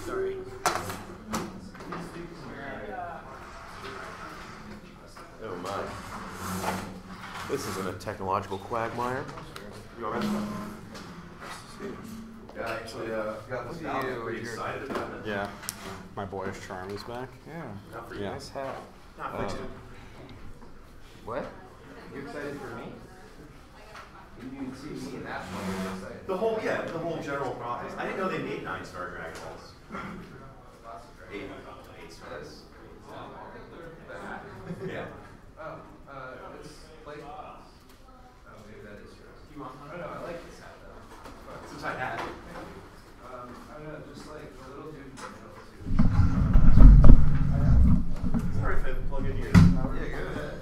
Sorry. Oh my. This isn't a technological quagmire. You alright? Yeah, actually, got this out. I'm pretty excited about it. Yeah. My boyish charm is back. Yeah. Not for you. Nice hat. Not for you. What? You excited for me? You didn't see me in that one. You're excited. The whole general process. I didn't know they made 9-star Dragon Balls. 8 stars. Yeah. Oh, it's like. Oh, maybe that is yours. Do you want one? Oh, no, I like this hat though. It's a tight hat. I don't know, just like a little dude in the middle too. Sorry if I plug in here. Yeah, go ahead.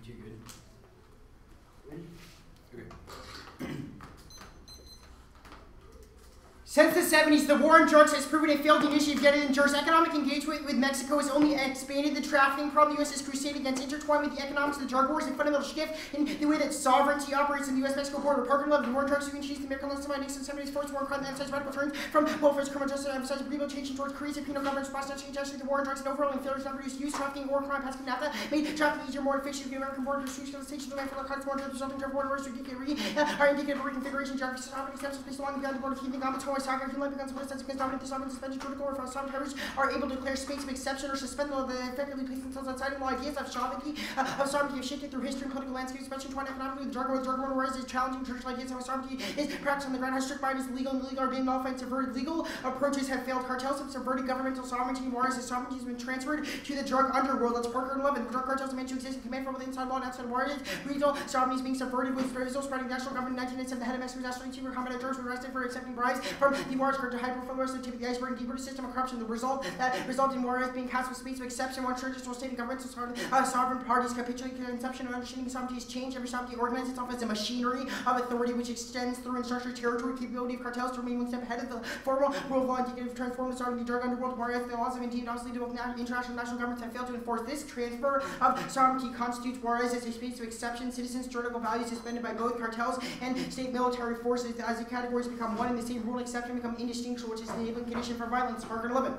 You good? Since the 70s, the war on drugs has proven a failed initiative yet it endures. Economic engagement with Mexico has only expanded the trafficking problem. The U.S.'s crusade against intertwined with the economics of the drug wars, a fundamental shift in the way that sovereignty operates in the U.S.-Mexico border. Parker Love, the war on drugs, we introduced the American laws to my Nixon 70s forced war on crime that emphasized radical turns from welfare to criminal justice and emphasized rebuild changing towards cohesive penal governance, response to the war on drugs and overall and failures to reduce use, trafficking, war crime, passing NAFTA, made trafficking easier, more efficient, the American border restriction, station, the for the cards, more drugs, resulting from border restriction, are indicative of reconfiguration, geography, sovereignty, steps placed along the beyond the border, keeping on the toy, soccer, human becomes what sense because dominant sovereign suspension, critical or sovereign coverage are able to declare space of exception or suspend the effectively place themselves outside of the ideas of sovereignty have shifted through history and political landscape, especially twined economically with the drug war. The drug war is challenging traditional ideas of sovereignty is practiced on the ground, how strict bodies legal and illegal are being nullified and subverted. Legal approaches have failed. Cartels have subverted governmental sovereignty, whereas the sovereignty has been transferred to the drug underworld. That's Parker and Love. And the drug cartels are meant to exist in command from within inside law and outside warriors. Regional sovereignty is being subverted with Brazil spreading national government in 1997. The head of Mexico's national team for combat drugs was arrested for accepting bribes from the Wars or hyper-fluorescent tip of the iceberg and deeper system of corruption. The result in Juarez being cast with space of exception. One churches will state governments sovereign parties capitulate the conception of understanding sovereignty has changed. Every sovereignty organizes itself as a machinery of authority which extends through and structure territory capability of cartels to remain one step ahead of the formal rule of law indicative of transforming the sovereignty drug underworld. Whereas the laws of indeed obviously both international and national governments have failed to enforce this transfer of sovereignty constitutes Juarez as a space of exception. Citizens' juridical values suspended by both cartels and state military forces as the categories become one and the same rule and exception become indistinguishable, which is the enabling condition for violence. Article 11.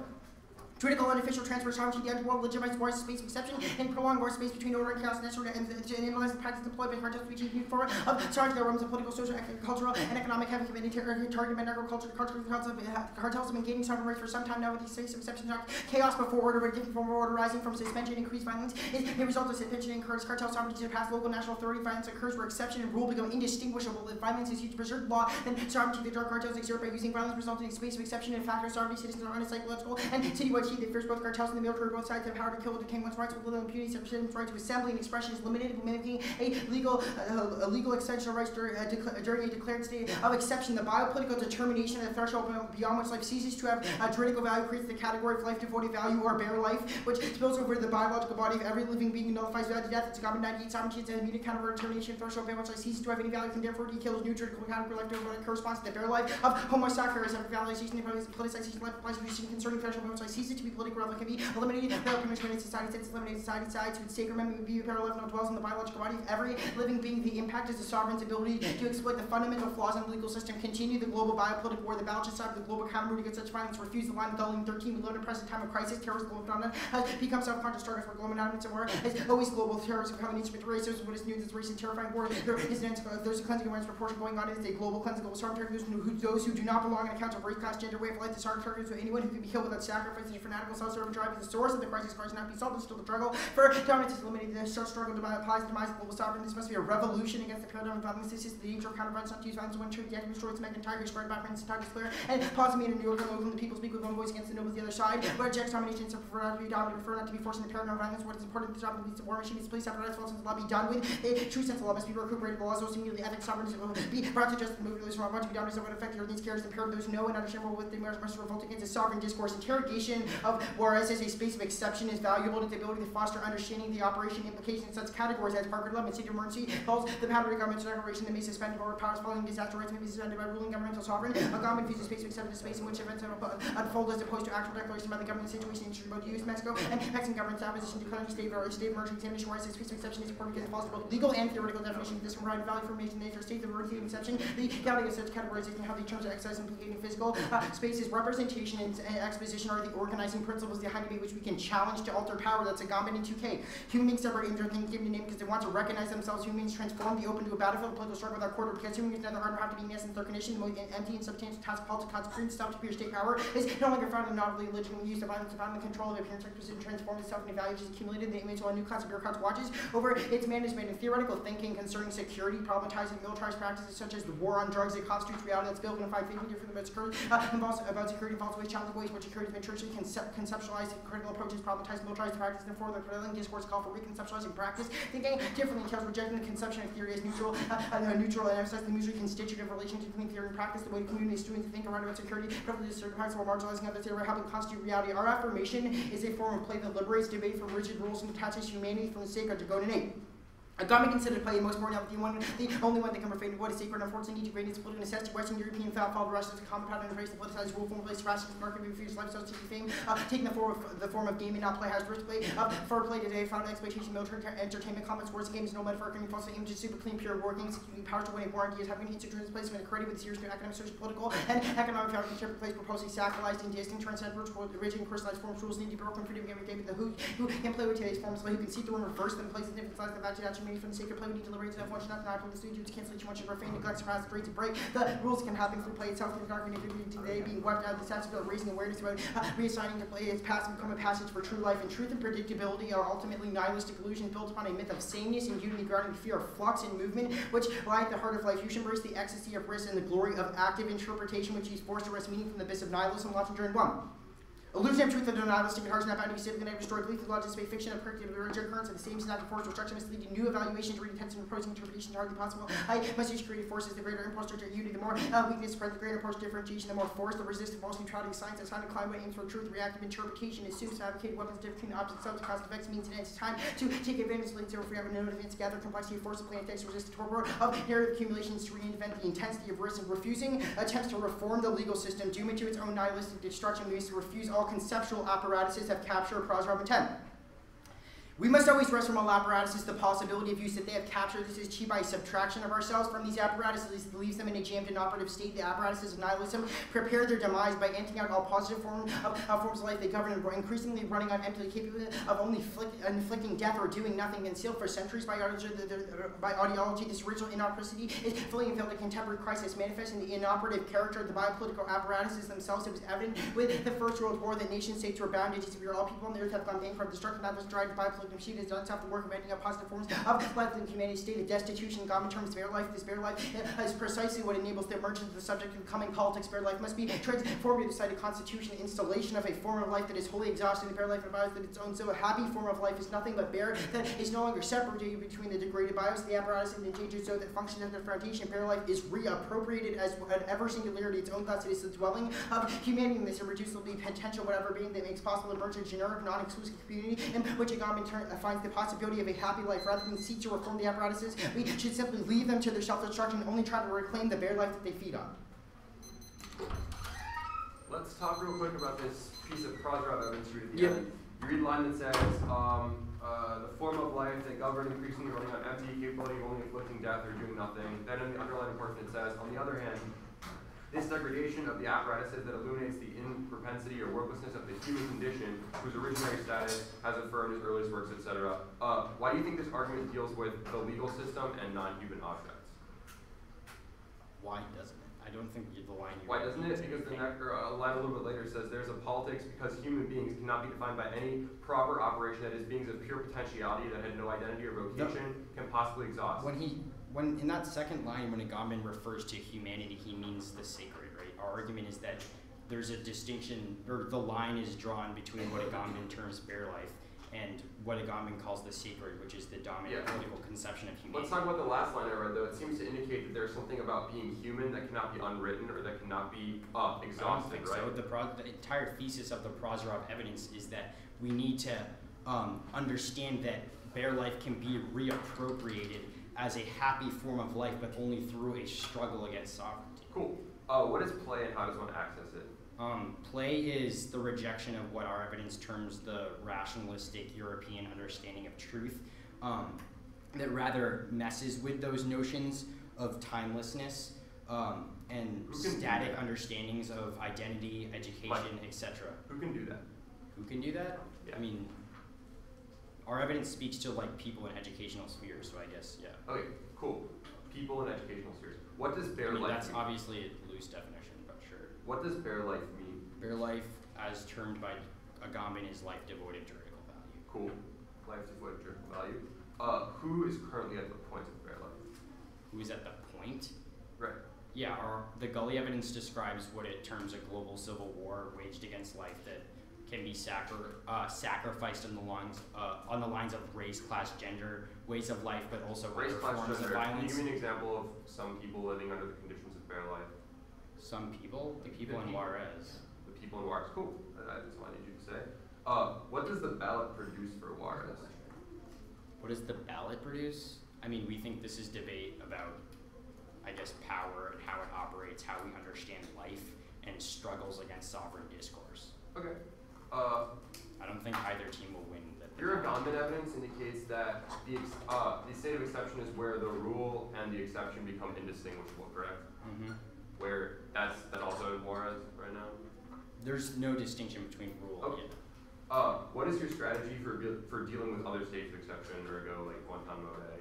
Juridical and official transfer of sovereignty to the underworld legitimizes war as a space of exception and prolonged war space between order and chaos necessary to analyze the practice deployed by cartels to achieve new form of sovereignty that realms of political, social, cultural, and economic having committed targeted agriculture. Cartels have been gaining sovereign rights for some time now with these space of exceptions. Chaos before order, but a different form of order rising from suspension and increased violence is a result of suspension and incurs cartel sovereignty to pass local national authority. Violence occurs where exception and rule become indistinguishable. If violence is used to preserve law, then sovereignty the drug cartels exert by using violence resulting in a space of exception and factor sovereignty. Citizens are unpsychological and citywide heat that fears both cartels and the military. Both sides have power to kill or detain one's rights with little impunity. Citizens' right to assembly and expression is limited, mimicking a legal extension of rights during a declared state of exception. The biopolitical determination of the threshold beyond which life ceases to have juridical value creates the category of life devoted value or bare life, which spills over the biological body of every living being and nullifies value to death. It's common 98 sovereignty is an immediate counter determination threshold beyond which life ceases to have any value can therefore kill new juridical category life that corresponds to the bare life of homo sapiens. Valuation and politicization life applies to concerning threshold beyond which life ceases to be political relevant can be eliminated. Punishment in society since eliminated society sides to its sacred memory would be a parallel no dwells in the biological body of every living being. The impact is the sovereign's ability to exploit the fundamental flaws in the legal system. Continue the global biopolitical war. The balance side of the global counter against such violence. Refuse the line of dulling 13. We live in a present time of crisis. Terrorist global phenomenon has become self-conscious targets for global dominance and war. As always, global terrorism become an instrument to racism. What is new? This race and terrifying war. There's a cleansing awareness proportion going on. It is a global cleansing. Global sovereign targets those who do not belong in accounts of race, class, gender, way of life. The sovereign targets anyone who can be killed without sacrifice. The fanatical self-serving drive is the source of the crisis. Not be solved. Still the struggle for dominance is eliminated. The struggle to applies the demise of global sovereignty. This must be a revolution against the paradigm of violence. This is the danger of counter-violence, not to use violence when truth, yet destroy its McIntyre, spread by friends, and clear, and pause me in New York alone. The people speak with one voice against the nobles the other side. But rejects dominations and prefer not to be dominated, prefer not to be forced in the paradigm of violence. What is important to stop the war machine is police apparatus, false sense of law be done with. A true sense of law must be recuperated. The laws, those immediately ethics, sovereignty will be brought to justice. The movement from want to be dominated, so what affect the earth's cares, the power of those who know and understand what they must revolt against. A sovereign discourse. Interrogation of Juarez as a space of exception is valuable to the ability to foster understanding the operation implications in such categories as Parker 11 state of emergency calls the power of government's declaration that may suspend or powers following disaster rights may be suspended by ruling governmental sovereign. A government views a space of exception, a space in which events unfold as opposed to actual declaration by the government situation in both the U.S., Mexico, and Mexican government's opposition declaring state of emergency examination. Whereas a space of exception is important because it falls to both legal and theoretical definition of this provide value for information nature state of emergency exception. The counting of such categorization how the terms of exercise implicating physical spaces, representation, and exposition are the organizing principles behind debate which we can challenge to alter power. That's a Gambit in 2K. Human beings separate into things given a name because they want to recognize themselves. Human beings transform the open to a battlefield political struggle without quarter because human beings neither hard nor have to be in essence their condition. The most empty and substantial task called to consequence stuff to pure state power is no longer found in novelty legitimate use of violence to find the control of the appearance requisite transform itself into value which is accumulated in the image while a new class of bureaucrats watches over its management and theoretical thinking concerning security, problematizing militarized practices such as the war on drugs that constitutes reality that's built in a fight thinking different about security about security false ways, challenge ways which security has been churchly conceptualized critical approaches, problematized militarized practices, and for the prevailing discourse call for reconceptualizing practice, thinking differently entails rejecting the conception of theory as neutral and emphasize the mutually constitutive relationship between theory and practice, the way the community is doing to think around about security, preferably certain parts while marginalizing others that are helping constitute reality. Our affirmation is a form of play that liberates debate from rigid rules and detaches humanity from the sacred to go to innate. A government considered play the most important the only one that can refrain what is sacred. Unfortunately, integrate its political necessity. Western European followed Russia as a common pattern and embrace the politicized rule form place rational market refuse lifestyle seeking fame, taking the form of game and not play has first play. For play today, found exploitation, military entertainment, comments, words, games, no metaphor, and false images, super clean, pure working, executing power to win a war, ideas, having insecurities placement, credit with serious new academic, social, political, and economic power contemporary place, proposing sacralized and distinct, transcend virtual, rigid, and personalized forms, rules need to be broken, freedom, game, the who can play with today's forms, who can see through and reverse them, place the different sides of the value made from the sacred play. We need to liberate yourself, one should not deny from the studio to cancel each one should refrain, neglect, surpass, break to break. The rules can happen through play itself, through dark today being wiped out of the sense of raising awareness about reassigning to play its past and become a passage for true life. And truth and predictability are ultimately nihilistic illusions built upon a myth of sameness and unity grounded in fear of flux and movement, which lie at the heart of life. You should embrace the ecstasy of risk and the glory of active interpretation, which is forced to wrest meaning from the abyss of nihilism. Lots of 1. Illusion of truth and nihilistic and harsh not bound to be civic and never destroyed. Belief in logic, space, fiction, and predictive occurrence of the same synaptic force restriction must lead to new evaluation to read intents and opposing interpretations hardly possible. I must use creative forces. The greater impulse to unity, the more weakness spread, the greater impulse to differentiation, the more force, the resistant false neutrality of science, as time to climb aims for truth, reactive interpretation, assumes fabricated weapons different between opposite subject, cause effects, means and ends. Time to take advantage of links over free have no advance, gather complexity of force, of plain text, resist the torpor of narrative accumulations to reinvent the intensity of risk and refusing attempts to reform the legal system, doom it to its own nihilistic destruction, means to refuse all conceptual apparatuses have captured Prozorov intent. We must always wrest from all apparatuses the possibility of use that they have captured. This is achieved by subtraction of ourselves from these apparatuses, leaves them in a jammed and operative state. The apparatuses of nihilism prepare their demise by emptying out all positive forms of life they govern and increasingly running on empty, capable of only inflicting death or doing nothing. Concealed for centuries by ideology, this original inoperacy is fully unveiled in contemporary crisis, manifesting the inoperative character of the biopolitical apparatuses themselves. It was evident with the First World War that nation states were bound to disappear. All people on the earth have gone bankrupt. Destructive methods drive biopolitical machine has done itself the work of ending up positive forms of life in humanity's state of destitution. God terms bare life. This bare life is precisely what enables the emergence of the subject of becoming politics. Bare life must be transformed into the constitution, installation of a form of life that is wholly exhausting. The bare life of bios that its own. So a happy form of life is nothing but bare, that is no longer separated between the degraded bios, the apparatus, and the endangered so that functions as the foundation. Bare life is reappropriated as an ever singularity, its own thoughts. It is the dwelling of humanity in this irreducible potential, whatever being that makes possible emerge a generic, non-exclusive community in which a God in turn finds the possibility of a happy life. Rather than seek to reform the apparatuses, we should simply leave them to their self-destruction and only try to reclaim the bare life that they feed on. Let's talk real quick about this piece of Prozorov evidence you read at the end. You read a line that says, the form of life that govern increasingly running on empty, capability of only inflicting death or doing nothing. Then in the underlying portion it says, on the other hand, this degradation of the apparatuses that illuminates the impropensity or worthlessness of the human condition, whose originary status has affirmed his earliest works, etc. Why do you think this argument deals with the legal system and non-human objects? Why doesn't it? I don't think the line you Why doesn't it? Because the a line a little bit later says there's a politics because human beings cannot be defined by any proper operation, that is, beings of pure potentiality that had no identity or vocation can possibly exhaust. When in that second line, when Agamben refers to humanity, he means the sacred, right? Our argument is that there's a distinction, or the line is drawn between what Agamben terms bare life and what Agamben calls the sacred, which is the dominant political conception of humanity. Let's talk about the last line I read, though. It seems to indicate that there's something about being human that cannot be unwritten or that cannot be exhausted, I don't think right? So. The entire thesis of the Prozorov evidence is that we need to understand that bare life can be reappropriated as a happy form of life, but only through a struggle against sovereignty. Cool. What is play and how does one access it? Play is the rejection of what our evidence terms the rationalistic European understanding of truth, that rather messes with those notions of timelessness and static understandings of identity, education, etc. Who can do that? Who can do that? Yeah. I mean, our evidence speaks to like people in educational spheres, so I guess, yeah. Okay, cool. People in educational spheres. What does bare life that's mean? obviously a loose definition, but sure. What does bare life mean? Bare life, as termed by Agamben, is life devoid of juridical value. Cool. Life devoid of juridical value. Who is currently at the point of bare life? Who is at the point? Right. Yeah, the Gully evidence describes what it terms a global civil war waged against life that can be sacrificed on the lines of race, class, gender, ways of life, but also race, other class, forms gender. of violence. Can you give me an example of some people living under the conditions of bare life? Some people? The people in Juarez. The people in Juarez. Cool. That's all I need you to say. What does the ballot produce for Juarez? What does the ballot produce? I mean, we think this is debate about, I guess, power and how it operates, how we understand life, and struggles against sovereign discourse. Okay. I don't think either team will win. Your Agamben evidence indicates that the state of exception is where the rule and the exception become indistinguishable, correct? Mm-hmm. Where that's also in Juarez right now? There's no distinction between rule Okay. What is your strategy for dealing with other states of exception, ergo like Guantanamo Bay?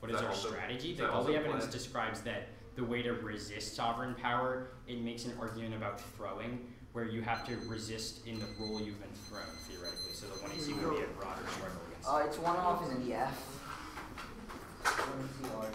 What is our strategy? The Gully evidence describes that the way to resist sovereign power, it makes an argument about throwing, where you have to resist in the role you've been thrown, theoretically. So the 1AC would be a broader struggle against. It's one off and then the F. 1C R.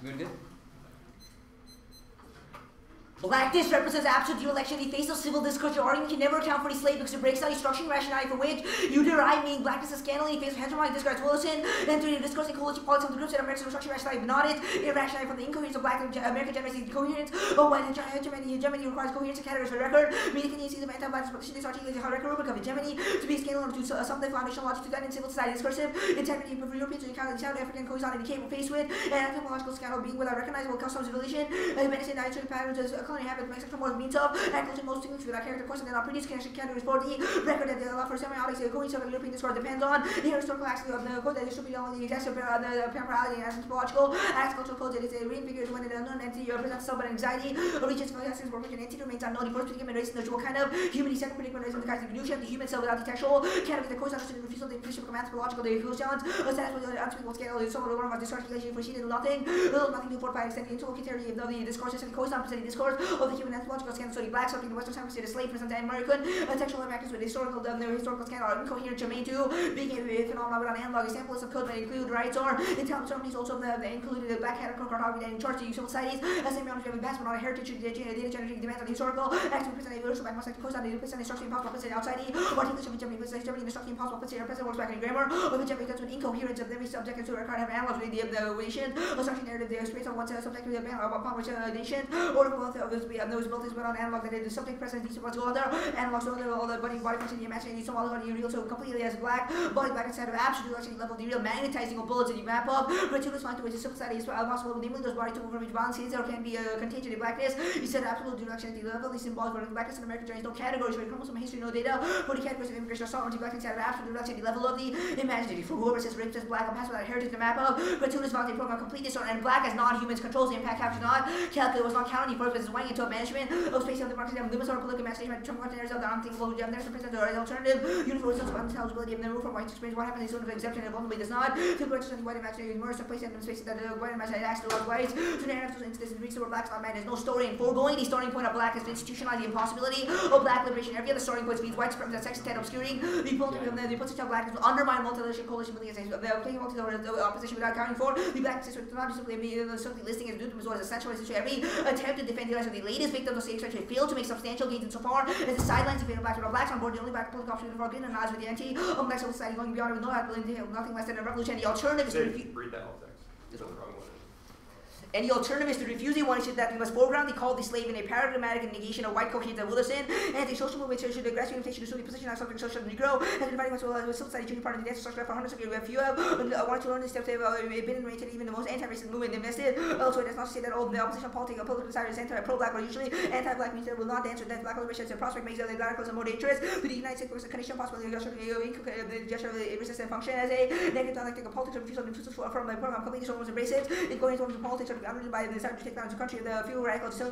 Good. Blackness represents absolute election. The face of civil discourse. Your argument can never account for the slave because it breaks down the structuring rationality for which you derive meaning. Blackness is scandal in the face of hegemonic discourse. Wilson, then through the discourse and coalition politics of the groups that American structuring rationality, but not it. Irrationality from the incoherence of black American generates the coherence. Oh, white hegemony requires coherence of categories for the record. Meaning can you see the anti-blackness position is articulated how record rubric of hegemony to be a scandal to some the foundational logic to that in civil society discursive integrity for Europeans to encounter the South African cohesion in the Cape faced with and anthropological scandal being without recognizable customs of religion, medicine, dietary patterns, colony habits, sexual means of agriculture most things without character course and then produce connection categories for the record that the law for semiotics the coherence of the European discourse depends on the historical axis of the code that distribute all the exact temporality and anthropological agricultural code that is a reinfigures when an unknown entity presents self and anxiety origins for the essence of an entity remains unknown. The first predicament race in the what kind of human second predicament race in the kind of evolution of the human cell without the textual category the course understood the refusal of the appreciable anthropological the equals challenge a status with the unspeakable scale is some of the one of disarticulation for she did nothing to fortify extending interlocutory of the discourses and the course presenting discourse of the human anthropological scandal. So the black subject in the Western Hemisphere, the slave presents American textual interactions with historical scandal are incoherent germane to being a phenomenon without analog examples of code that include rights or intelligent ceremonies also the included the black cartography that in charge of civil societies as a boundary of advancement on a heritage data generating demands on the historical acts to present a universal back must like course on the present instruction impossible present outside the articulation of Germany present Germany instruction impossible present present works back in grammar of Germany that's an incoherence of every subject to record have analogs with the nation construction narrative the experience of one's subject to the upon which a nation or both of those built is but on analog that is the subject present these what's all other analogs so all the body function the imagination some other body real so completely as black body black instead of absolute actually level the real magnetizing of bullets that you map up gratuitous find to which the civil society is possible namely those body to move from which balances or can be contagion in blackness you said absolute direction at the level these symbols for blackness in American journeys no categories for chromosome history no data for the categories of immigration or sovereignty blackness instead of absolute direction at the level of the imaginative for whoever says rape says black or pass without heritage to map up gratuitous boundary program completeness or and black as non-humans controls the impact captures not calculate was not counting for purposes weighing into a management of space of the market limits or political imagination by determining containers of the unthinkable who have never present or alternative universal intelligibility of the move from white experience what happens in sort of exception and vulnerability does not to purchase any white imaginary immerse or place in spaces that the white imaginary acts to whites to narratives into this reach where black's not man there's no story in foregoing the starting point of black is to institutionalize the impossibility of black liberation every other starting point means white supremacy that sex intent obscuring the position of blackness will undermine multiracial coalition building against the playing opposition without accounting for the black system not just simply listing as duty as essential as every attempt to defend the rights of the latest victims of state actually failed to make substantial gains insofar as the sidelines of blacks without blacks on board the only black political option for green and eyes with the anti-black civil society going beyond with no nothing less than a revolution and the alternative is to read that whole text. It's the wrong one. And the alternative is to refuse the one issue that we must foreground the call the slave in a paradigmatic negation of white coherence and Wilson, and the social movement should aggressive invitation to the position of subject social Negro, and dividing us with society junior part of the dance structure for hundreds of years. If you have wanted to learn this step, they've been and rated even the most anti-racist movement invested. Also, it does not say that all the opposition political side is anti-pro-black, but usually anti-black means that will not dance with that black liberation as a prospect makes the radicalism more dangerous. To the United States, the condition possibility of the gesture of the resistance function as a negative dialectic of politics or refusal to from the program completely so almost embrace it. It going into politics or underwritten by the desire to take down the country, the few radical to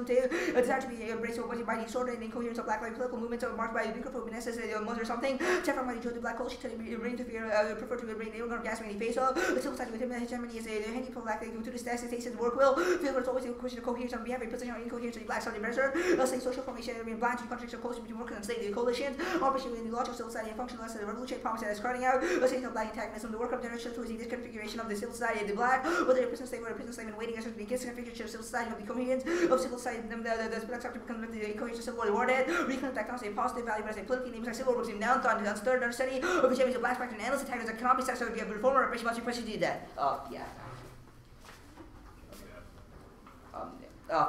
a desire to be embraced by the disorder and incoherence of black life political movements marked by microphobiness as a mother or something. Chevron might enjoy the black culture to bring to fear, prefer to bring the younger gas in the face of. The civil society with him hegemony is a handy pro black to the status states his work will. Feel it's always a question of coherence on behalf of a position of incoherence of the black subject measure. Say social formation and blind to contradiction of coalition between workers and slave the coalition. Operation within the logical civil society and functionalist of the revolutionary promise that is crowding out. A state of black antagonism, the work of generation towards the disconfiguration of the civil society of the black, whether a prison slave or a prison slave in waiting as the disconfiguration of civil society of the coherence of civil society, the black subject becomes the incoherence of civil war rewarded, reclaim that counts a positive value, but as a politically named civil war being down, thought, and third understudy, of which is a black factor and analyst attackers that cannot be satisfied with the reformer repression must be preceded that. Yeah.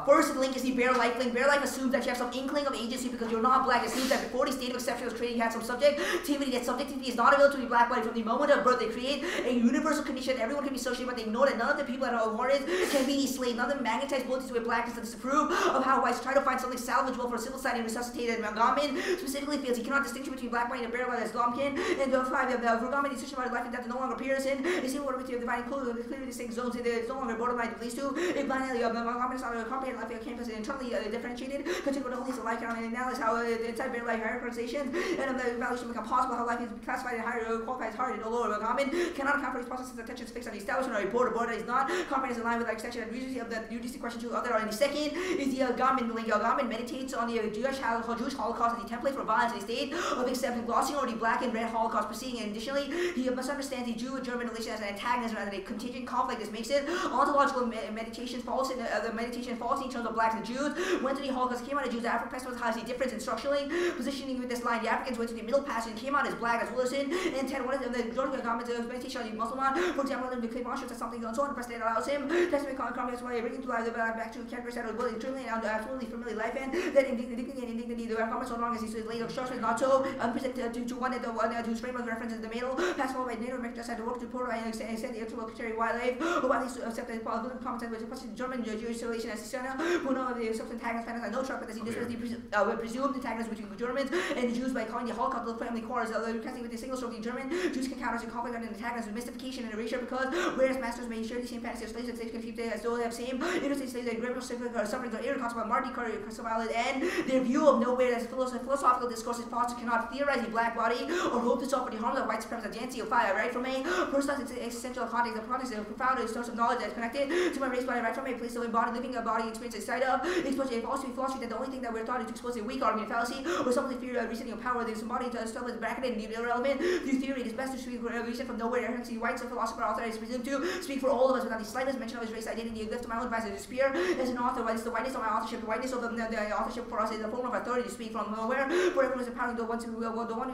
First link is the bare life link. Bare life assumes that you have some inkling of agency because you're not black. It assumes that before the state of exception was created, you had some subjectivity. That subjectivity is not available to the black body from the moment of birth. They create a universal condition that everyone can be associated with. They ignore that none of the people that are awarded can be the slave. None of them magnetize bullets to a blackness that disapprove of how whites try to find something salvageable for a civil society and resuscitate it. Montgomery specifically feels he cannot distinguish between black body and bare body as Blomkin. And the five of the Montgomery decision about life and death no longer appears in. They seem to be dividing clearly distinct zones. It's no longer borderline at least two. A blind alley of the Montgomery is not a comprehensive life campus is internally differentiated, consider the wholeness of life and analyze how the inside bare life hierarchization and the evaluation become possible, how life is classified and higher, qualified as hard and lower common, cannot account for these processes, attention is fixed on the establishment or report, a board that is not comprehensive in line with the extension and regency of the UDC question to other. And the second is the government meditates on the Jewish Holocaust as the template for violence in the state of accepting glossing over the black and red Holocaust proceeding. And additionally, he must understand the Jew-German relation as an antagonism rather than a contingent conflict. This makes it ontological meditation false in the meditation false in terms of blacks and Jews. Went to the Holocaust, came out as Jews. The African Press has a difference in structurally positioning with this line. The Africans went to the Middle Passage and came out as black as Wilson. And 10, one of the Jordan government meditation on the Muslim, for example, the claim monstrance as something so on. The president allows him to make confidence by bringing to life the back to characters that are willing, truly, and absolutely familiar life, and that indignity and indignity, the comments so long as he says later obstruction is not so unprecedented to one that the one whose framework references the middle, passed forward by Native Americans had to work to Puerto and said the interlocutory wildlife, who at least accept the political comments with the question German Jewish relation as Sistana, who know the substance antagonist and no trouble, but as he dismissed the presumed antagonism between the Germans and the Jews by calling the Holocaust the family quarrels, casting with the single stroke the German Jews can counter the conflict and antagonism with mystification and erasure because whereas masters may share the same fantasy of slaves and slaves can keep as though they have same interstate slaves and great suffering are irreconcilable Marty Carvalho and their view of nowhere as philosophical discourse is false cannot theorize the black body or hope to suffer the harms of white supremacy agency of fire right from a personal existential context the context of profound source of knowledge that is connected to my race body right from a place of a body living a body experience inside of expose a philosophy that the only thing that we're taught is to expose a weak argument fallacy or something fear reasoning of power there's somebody to stuff is bracketed and irrelevant through theory it is best to speak reason from nowhere hence the white philosopher author is presumed to speak for all of us without the slightest mention of his race identity left to my own advice to despair as an author it's the whiteness of my authorship the whiteness of the authorship for us is a form of authority to speak from nowhere for everyone is empowering the one who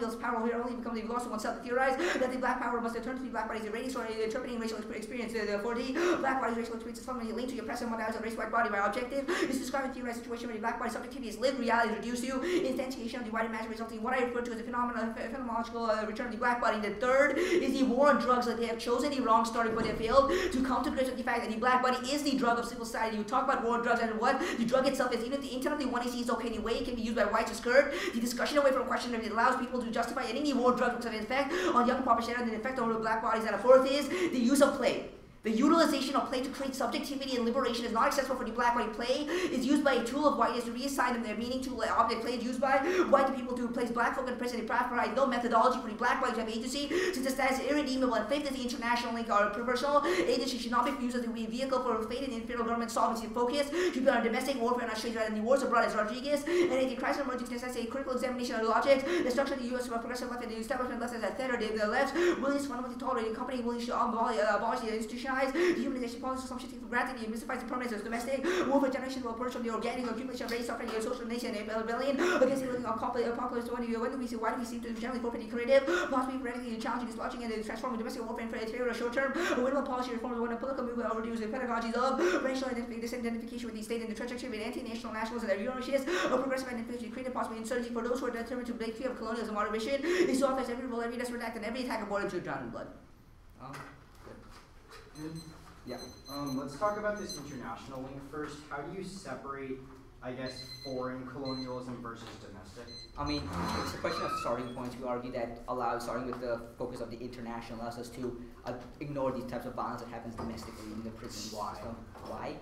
wields power here only becomes the loss of oneself to theorize that the black power must return to the black bodies a race or interpreting racial experience for the black body's racial experience is fundamentally linked to your present modalities of race white body my objective is to describe a theorized situation where the black body's subjectivity is lived reality is reduced to instantiation of the white imaginary resulting in what I refer to as a phenomenological return of the black body and the third is the war on drugs that they have chosen the wrong starting point they failed to come to grips with the fact that the black body is the drug of civil society you talk about war on drugs and what the drug itself is even if the intent of the 1AC is okay the way it can be used by whites to skirt the discussion away from a question that it allows people to justify any war on drugs because of its effect on young population and the effect on the black bodies and a fourth is the use of play. The utilization of play to create subjectivity and liberation is not accessible for the black body. Play is used by a tool of whiteness to reassign them their meaning to object. Play is used by white people to place black folk in prison and provide no methodology for the black body to have agency since the status is irredeemable and fifth is the international link or personal agency should not be used as a vehicle for fate and federal government solvency and focus should be on domestic warfare and Australia rather than the wars abroad as Rodriguez and the crisis of emergence necessitates a critical examination of the logic the structure of the U.S. progressive left and the establishment left as a third or the left willingness fundamentally tolerating company willingness to abolish the institutionalized dehumanization policies some should take for granted the mystifies the permanence of domestic warfare generation will approach from the organic accumulation of race suffering the social nation and rebellion against the living of populace when do we see why do we seem to generally forfeit the creative possibly radically challenging this logic and transforming domestic warfare into a favor of short term a win policy reform when a political movement overdues the pedagogies of racial disidentification with the state and the trajectory with anti-national nationals and their Euroscists a progressive identification created possibly insurgency for those who are determined to break free of colonialism or ambition they saw as every revolt every desperate act and every attack aboard to drown in blood. Yeah. Let's talk about this international link first. How do you separate, I guess, foreign colonialism versus domestic? I mean, it's a question of starting points. We argue that starting with the focus of the international allows us to ignore these types of violence that happens domestically in the prison system. Why?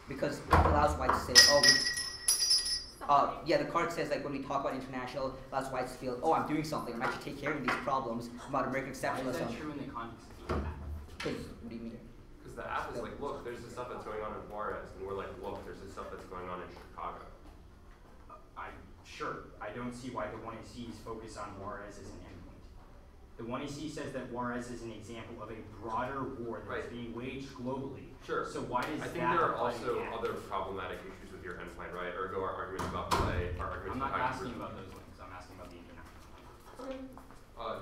Because it allows whites to say, yeah, the card says like when we talk about international, it allows whites to feel, oh, I'm doing something. I'm actually taking care of these problems about American exceptionalism. Why is that true in the context of the app? Because, what do you mean? The app is like, look, there's this stuff that's going on in Juarez, and we're like, look, there's this stuff that's going on in Chicago. Sure, I don't see why the 1ACs focus on Juarez as an endpoint. The 1AC says that Juarez is an example of a broader war that's being waged globally. Sure. So why does I think there are also other problematic issues with your endpoint, right? Ergo, our arguments about play, our arguments I'm about not asking about those links, I'm asking about the international. Okay.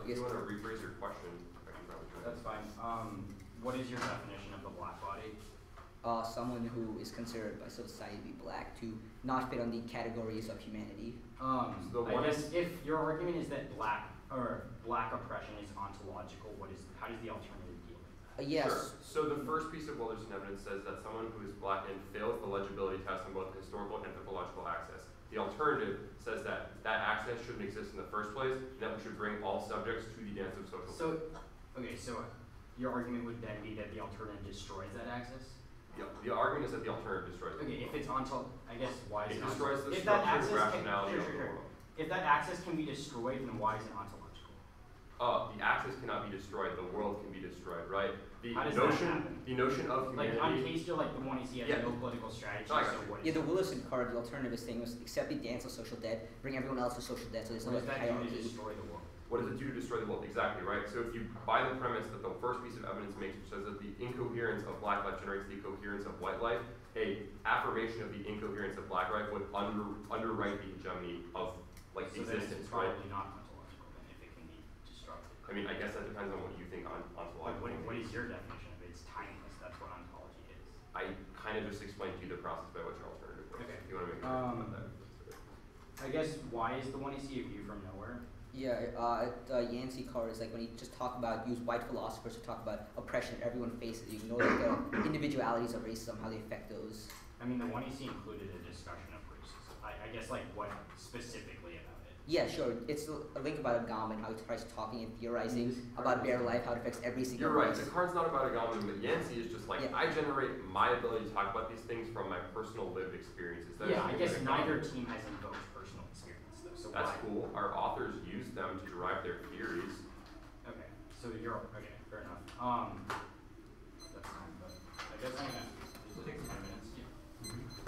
If you want to rephrase your question, I can probably try. That's fine. What is your definition of the black body? Someone who is considered by society to be black, to not fit on the categories of humanity. So I guess if your argument is that black oppression is ontological, how does the alternative deal with that? Yes. Sure. So the first piece of Wilderson evidence says that someone who is black and fails the legibility test on both historical and anthropological access. The alternative says that access shouldn't exist in the first place, and that we should bring all subjects to the dance of social. So your argument would then be that the alternative destroys that access? The argument is that the alternative destroys the world. Okay, if it's I guess why is It it destroys the if that structured access rationality of the sure. world. If that access can be destroyed, then why is it ontological? The access cannot be destroyed, the world can be destroyed, right? How does that happen? The notion of Like humanity. on case you're like the one you see has no political strategy, No, I so got you. what is Yeah, the it? Willison card, the alternative is saying was accept the dance of social debt, bring everyone else to social debt, so there's no What does like that do to hierarchy. destroy the world? What does it do to destroy the world? Exactly, right? So if you buy the premise that the first piece of evidence makes, which says that the incoherence of black life generates the coherence of white life, a affirmation of the incoherence of black life would underwrite the hegemony of like So then existence, it's right? probably not ontological then if it can be disrupted. I mean, I guess that depends on what you think on ontological. What is your definition of it? It's timeless. That's what ontology is. I kind of just explained to you the process by which your alternative works. Okay. If you want to make a comment about that. I guess why is the one you see a view from nowhere? Yeah, Yancey card is like when you just talk about, use white philosophers to talk about oppression that everyone faces. You know like the individualities of racism, how they affect those. I mean, the one you see included a discussion of racism. I guess like what specifically about it? Yeah, sure. It's a link about Agam and how he tries talking and theorizing about bare life, how it affects every single You're right. race. The card's not about Agamben, but Yancey is just like, Yeah. I generate my ability to talk about these things from my personal lived experiences. That is Yeah, I something guess that neither Agamben- team has invoked personal experience though. So That's why? cool. Our authors use them to derive their theories. Okay, so you're okay. Fair enough. That's fine. But I guess I'm gonna. It takes 10 minutes.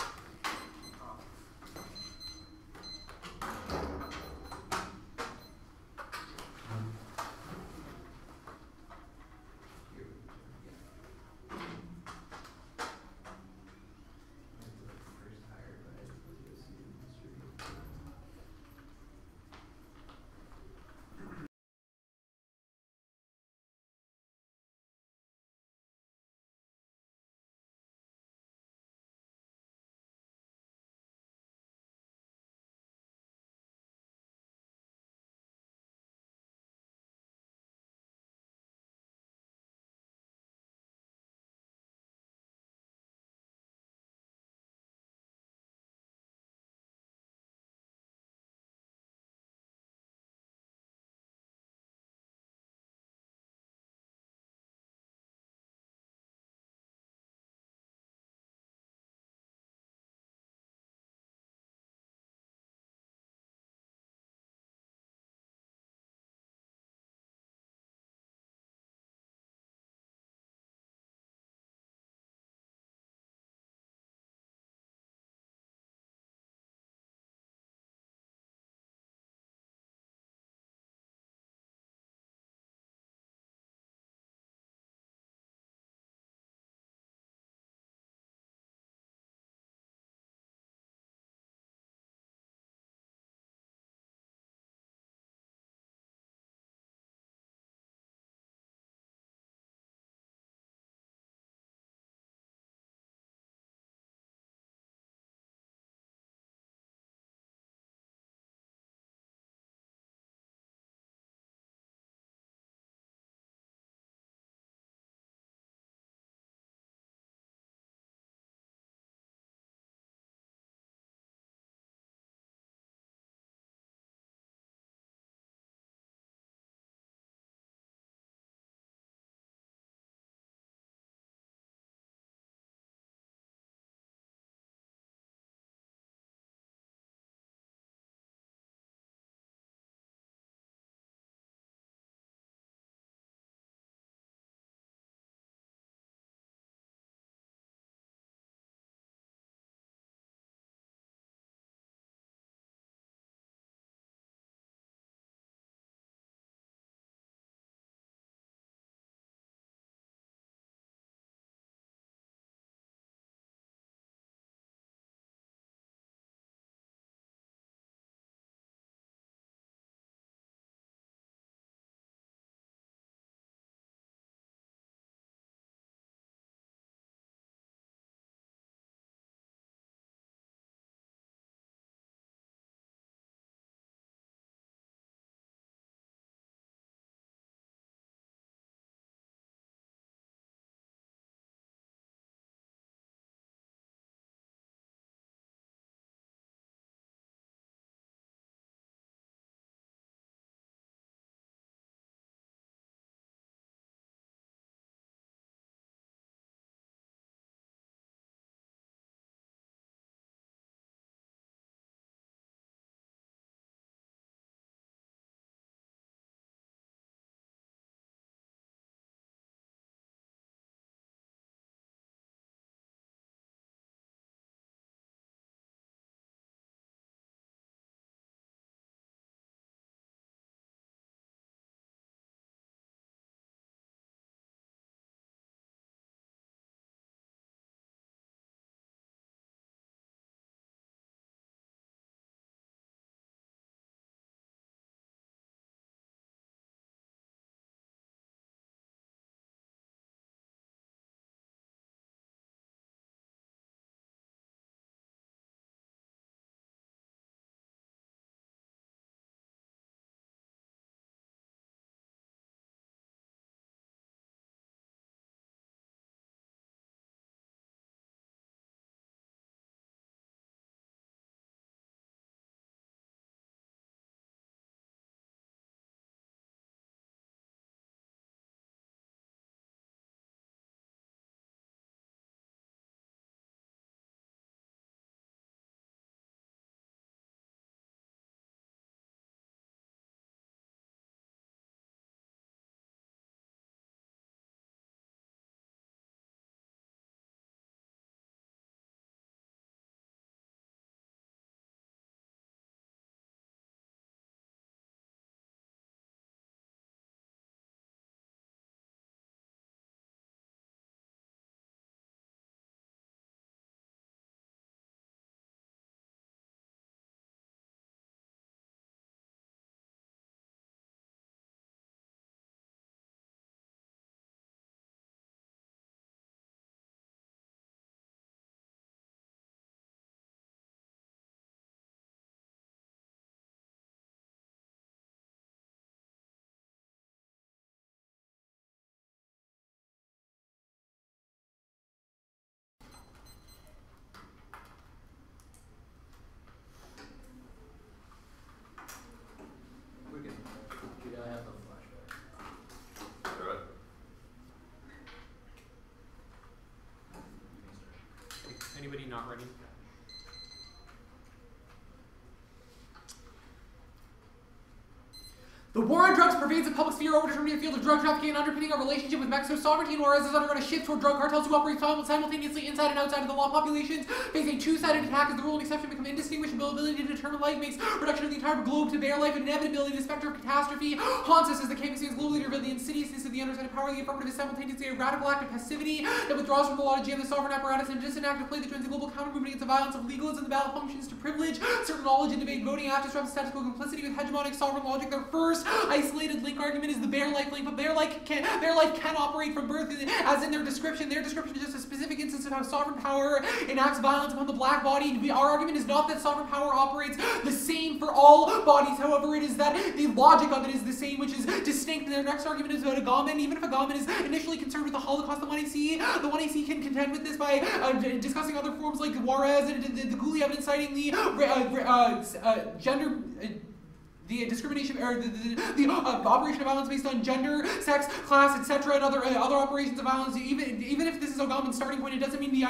Anybody not ready? The war on drugs pervades the public sphere, overdetermining the field of drug trafficking and underpinning our relationship with Mexico's sovereignty, and Juarez has undergone a shift toward drug cartels who operate simultaneously inside and outside of the law. Populations face a two-sided attack as the rule and exception become indistinguishable. Ability to determine life makes reduction of the entire globe to bare life and inevitability. The specter of catastrophe haunts us as the campus is globally revealed the insidiousness of the undersided power. The affirmative is simultaneously a radical act of passivity that withdraws from the logic of the sovereign apparatus and a distant act of play that joins the global counter-movement against the violence of legalism. The ballot functions to privilege certain knowledge and debate voting acts disrupt statistical complicity with hegemonic sovereign logic. Their first isolated link argument is the bare life link, but bare life can operate from birth, as in their description. Their description is just a specific instance of how sovereign power enacts violence upon the black body. Our argument is not that sovereign power operates the same for all bodies. However, it is that the logic of it is the same, which is distinct. And their next argument is about Agamben. Even if Agamben is initially concerned with the Holocaust, the 1AC can contend with this by discussing other forms like Juarez and the Guli evidence citing the gender. The discrimination, or the operation of violence based on gender, sex, class, etc., and other operations of violence. Even if this is Agamben's starting point, it doesn't mean the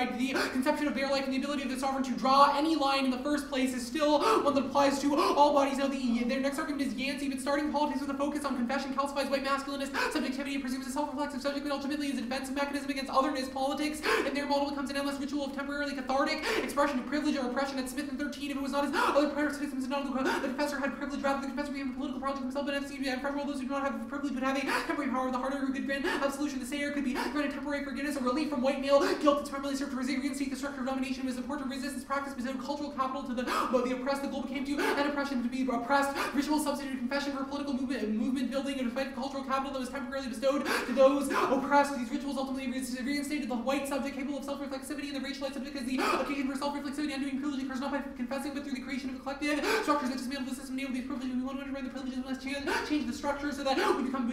conception of bare life and the ability of the sovereign to draw any line in the first place is still one that applies to all bodies. Now, their next argument is Yancey, but starting politics with a focus on confession calcifies white masculinist subjectivity and presumes a self-reflexive subject, but ultimately is a defensive mechanism against otherness. Politics, and their model becomes an endless ritual of temporarily cathartic expression of privilege or oppression. At Smith and 13, if it was not his other participants, the professor had privilege rather than the confessor being a political project himself, but FC and preferable those who do not have the privilege would have a temporary power. The harder good grant absolution. The sayer could be granted temporary forgiveness or relief from white male guilt that's primarily served to reinstate the structure of domination. Was important to resist this practice bestowed cultural capital to the oppressed. The global came to and oppression to be oppressed. Ritual substituted confession for political movement building and despite cultural capital that was temporarily bestowed to those oppressed. These rituals ultimately reinstated the white subject capable of self-reflexivity and the racialized subject as the occasion for self-reflexivity. Undoing privilege occurs not by confessing but through the creation of a collective structures that dismantle the system. Enable these privileges. We want to undermine the privileges. Let's change the structure so that we become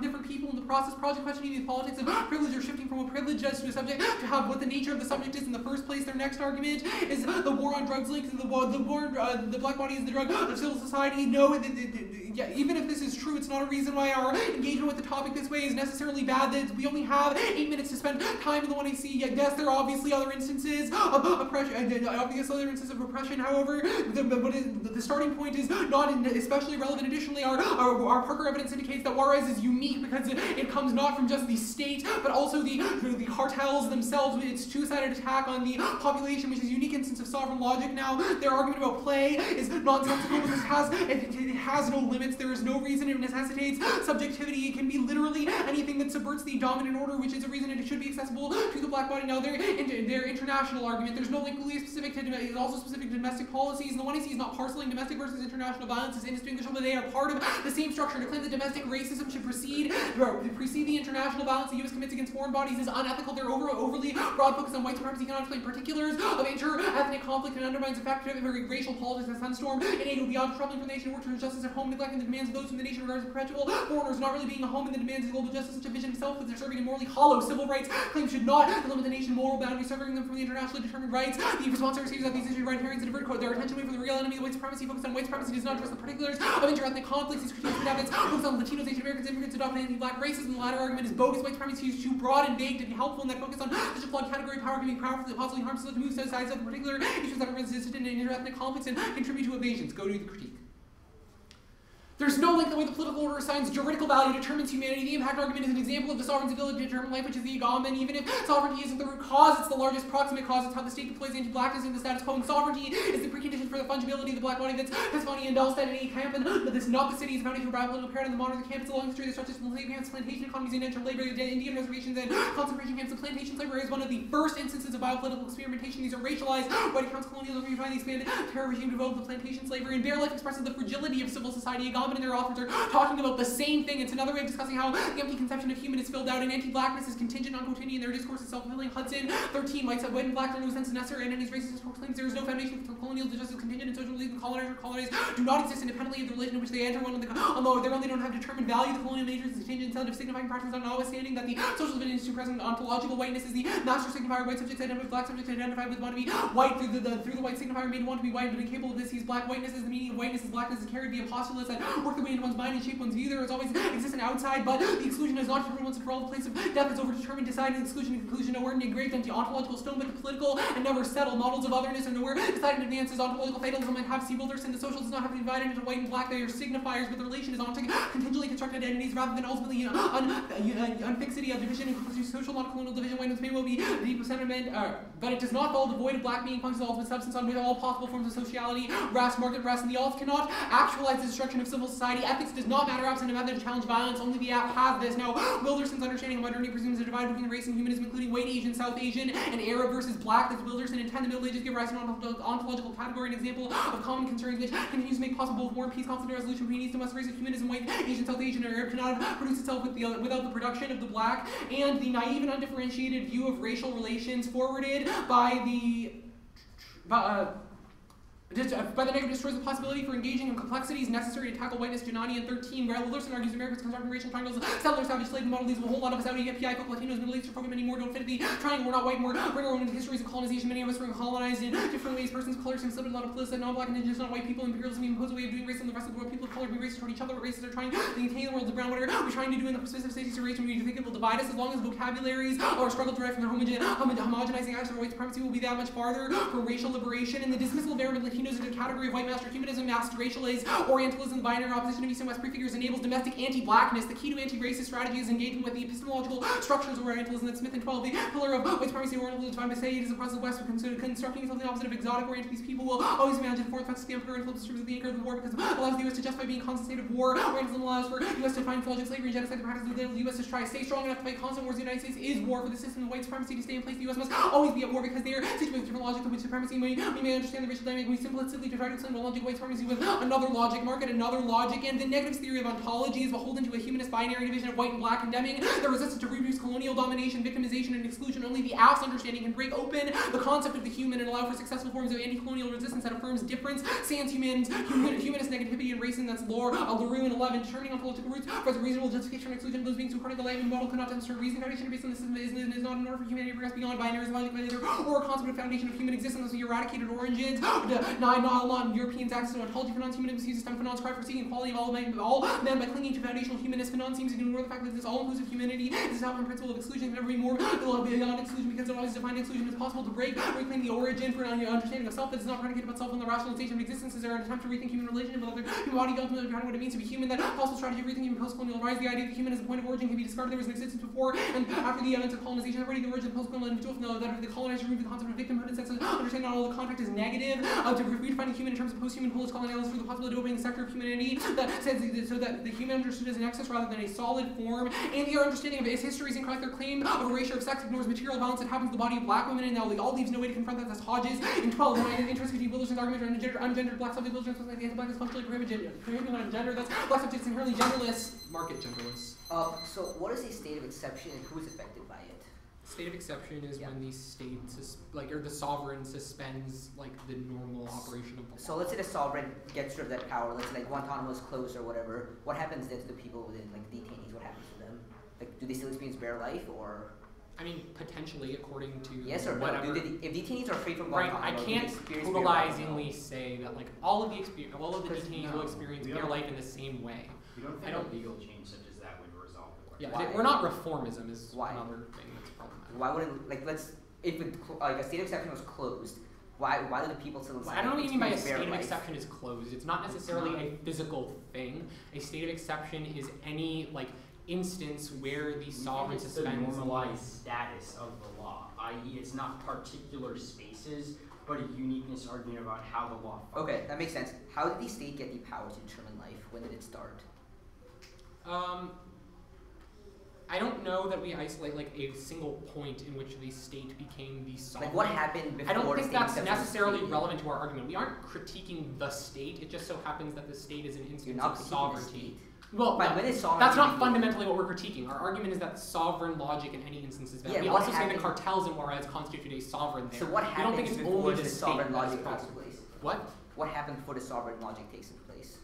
different people in the process. Project questioning the politics of privilege or shifting from a privilege just to a subject to have what the nature of the subject is in the first place. Their next argument is the war on drugs links and the black body is the drug of civil society. No, even if this is true, it's not a reason why our engagement with the topic this way is necessarily bad. That we only have 8 minutes to spend time in the 1AC. Yes, there are obviously other instances of oppression, However, the starting point is not especially relevant. Additionally, our Parker evidence indicates that Juarez is unique because it comes not from just the state, but also the cartels themselves. It's two-sided attack on the population, which is a unique instance of sovereign logic. Now, their argument about play is nonsensical because it has no limits. There is no reason it necessitates subjectivity. It can be literally anything that subverts the dominant order, which is a reason it should be accessible to the black body. Now, their international argument, there's no link specific to it's also specific to domestic policies. And the one I see is not parceling domestic versus international violence is indistinguishable. They are part of the same structure. To claim that domestic racism should precede the international violence the U.S. commits against foreign bodies is unethical. Their overly broad focus on white supremacy cannot explain particulars of inter-ethnic conflict and undermines effective racial politics as sunstorm. And aid will be beyond troubling for the nation work towards justice at home, neglecting the demands of those whom the nation regards as perpetual. Foreigners not really being a home in the demands of global justice. Such a vision itself, with their serving a morally hollow civil rights claim should not limit the nation's moral boundaries, severing them from the internationally determined rights. The response I receive is that these issues right herrings and divert their attention away from the real enemy of white supremacy. Focus on white supremacy does not address the particulars of inter-ethnic conflicts. These critiques evidence focus on Latinos, Asian Americans, immigrants, adopting anti-black racism. The latter argument is bogus. White supremacy is too broad and vague to be helpful, and that focus on such a flawed category of power can be powerfully possibly harmful to move sides of the particular issues that are resistant in inter-ethnic conflicts and contribute to evasions. Go to the critique. There's no link the way the political order assigns juridical value determines humanity. The impact argument is an example of the sovereign's ability to determine life, which is the Agamben. Even if sovereignty isn't the root cause, it's the largest proximate cause. It's how the state deploys anti-blackness in the status quo. And sovereignty is the precondition for the fungibility of the black body. That's Pisfani and Delstead and A. Campen. But this not the city is foundation for biopolitical paradigm. The modern camp is a long history that stretches from slave camps, plantation economies, and indentured labor, Indian reservations, and concentration camps. The plantation slavery is one of the first instances of biopolitical experimentation. These are racialized white accounts colonialism, where you find the expanded terror regime developed the plantation slavery. And bare life expresses the fragility of civil society. Agamben and their authors are talking about the same thing. It's another way of discussing how the empty conception of human is filled out, and anti-blackness is contingent on quotidian in their discourse is self-fulfilling. Hudson 13, white and black are no sense necessary, and any racist proclaims there is no foundation for colonial justice. Contingent and social belief in colonizer colonized do not exist independently of the religion in which they enter one. Although they don't have determined value, the colonial nature is contingent instead of signifying practice, notwithstanding that the social division is too present. Ontological whiteness is the master signifier. White subjects identify with black subjects identify with want to be white through the white signifier made want to be white, but incapable of this. He's black. Whiteness is the meaning of whiteness. Is blackness is carried via postulates that work their way into one's mind and shape one's view. There is always existent outside, but the exclusion is not once and for all. The place of death is overdetermined, decided, exclusion and conclusion nowhere engraved into ontological stone, but the political and never settled models of otherness are nowhere decided in advance as ontological fatalism and have C. Wilderson. The social does not have to be divided into white and black. They are signifiers, but the relation is onto contingently constructed entities rather than ultimately unfixity of division and social non-colonial division. Whiteness may well be deep sentiment, but it does not follow the void of black being functions of ultimate substance on with all possible forms of sociality, race, market, rest, and the alt cannot actualize the destruction of civil society. Ethics does not matter absent a method to challenge violence. Only the app has this. Now, Wilderson's understanding of modernity presumes a divide between race and humanism, including white, Asian, South Asian, and Arab versus black. Does Wilderson intend the Middle Ages give rise to an ontological category, an example of common concerns which continues to make possible both war and peace, conflict, and resolution between East and West races, humanism, white, Asian, South Asian, and Arab cannot produce itself without the production of the black, and the naive and undifferentiated view of racial relations forwarded by the negative destroys the possibility for engaging in complexities necessary to tackle whiteness. Giannani and 13, where Wilderson argues America's constructing racial triangles, settlers, savage, slave, model leaves a whole lot of us out. EFPI, folk, Latinos, Middle Eastern folk, and many more don't fit the triangle. We're not white, more bring our own histories of colonization. Many of us were colonized in different ways. Persons of color seem slipped a lot of bliss that non-black, indigenous, not white people. Imperialism impose a way of doing race on the rest of the world. People of color be racist toward each other, but racists are trying to maintain the world of brown. What are we trying to do in the specific states of race? And we think it will divide us as long as vocabularies or struggle derived from their homogenizing acts of white supremacy will be that much farther from racial liberation. And the dismissal of Arab Latinos into the category of white master humanism, master racialism, Orientalism, binary opposition of East and West prefigures enables domestic anti-blackness. The key to anti-racist strategy is engaging with the epistemological structures of Orientalism that Smith and 12, the pillar of white supremacy, Orientalism, defined by say it is the process of West constructing something opposite of exotic Orient. These people will always imagine foreign threats to the emperor and flip the strips of the anchor of the war because it allows the U.S. to justify being constant state of war. Orientalism allows for the U.S. to find theological slavery and genocide. The practice of the U.S. to try to stay strong enough to fight constant wars. The United States is war. For the system of white supremacy to stay in place, the U.S. must always be at war because they are situated with different logic to which supremacy we may understand the racial dynamic. We simplistically try to explain the logic of white supremacy with another logic, market another logic, and the negative theory of ontology is beholden to a humanist binary division of white and black, condemning the resistance to reproduce colonial domination, victimization, and exclusion. Only the apps understanding can break open the concept of the human and allow for successful forms of anti-colonial resistance that affirms difference, sans humanist negativity and racism. That's LaRue and 11, determining ontological roots for the reasonable justification and exclusion of those beings who according to the life model cannot demonstrate reason. Foundation based on the system is not in order for humanity to progress beyond binaries, or a concept of foundation of human existence unless we eradicated origins, not Europeans' access to ontology. Finance humanism sees system finance cry for seeking equality of all men by clinging to foundational humanist finance seems to ignore the fact that this all-inclusive humanity is a sovereign principle of exclusion can never be more beyond exclusion because it always defined exclusion as possible to break or reclaim the origin for an understanding of self that is not predicated about self and the rationalization of existence. Is there an attempt to rethink human relationship with other human body ultimately behind what it means to be human? That possible strategy of rethinking post-colonial rise, the idea that human as a point of origin can be discarded. There was an existence before and after the events of colonization. Already the origin of post-colonial individual, that the colonizer removed the concept of victimhood and sense of understanding not all the contact is negative. To redefine human in terms of post-human post-colonialism for the possibility of opening the sector of humanity that says so that the human understood as an excess rather than a solid form, and the understanding of its history is incorrect. Their claim of erasure of sex ignores material violence that happens to the body of black women, and now all leaves no way to confront that as Hodges. In 12, when I interest in Wilderson's argument for ungendered black subject, Wilderson like the anti-blackness functionally prohibiting on gender, that's black subjects inherently genderless, market genderless. So what is a state of exception and who is affected by it? State of exception is when the state, or the sovereign suspends, the normal operation of the law. So let's say the sovereign gets rid of that power. Let's say, Guantanamo is closed or whatever. What happens then to the people within, detainees? What happens to them? Do they still experience bare life, or? I mean, potentially, according to yes or whatever. No? If detainees are free from Guantanamo, I can't totalizingly say that all of the detainees will experience bare life in the same way. We don't think a legal change such as that would resolve the question. Yeah, we're not reformism is why? Another thing that's problematic. Why wouldn't if a state of exception was closed? Why do the people still? I don't know what you mean by a state of exception is closed. It's not necessarily a physical thing. A state of exception is any instance where the sovereign suspends the normalized status of the law, i.e., it's not particular spaces, but a uniqueness argument about how the law functions. Okay, that makes sense. How did the state get the power to determine life? When did it start? I don't know that we isolate a single point in which the state became the sovereign. What happened before? I don't think that's necessarily relevant to our argument. We aren't critiquing the state. It just so happens that the state is an instance of sovereignty. Well, that's not fundamentally what we're critiquing. Our argument is that sovereign logic in any instance is valid. We also say the cartels in Juarez constitute a sovereign there. So what happens before the sovereign logic takes place? What? What happened before the sovereign logic takes place?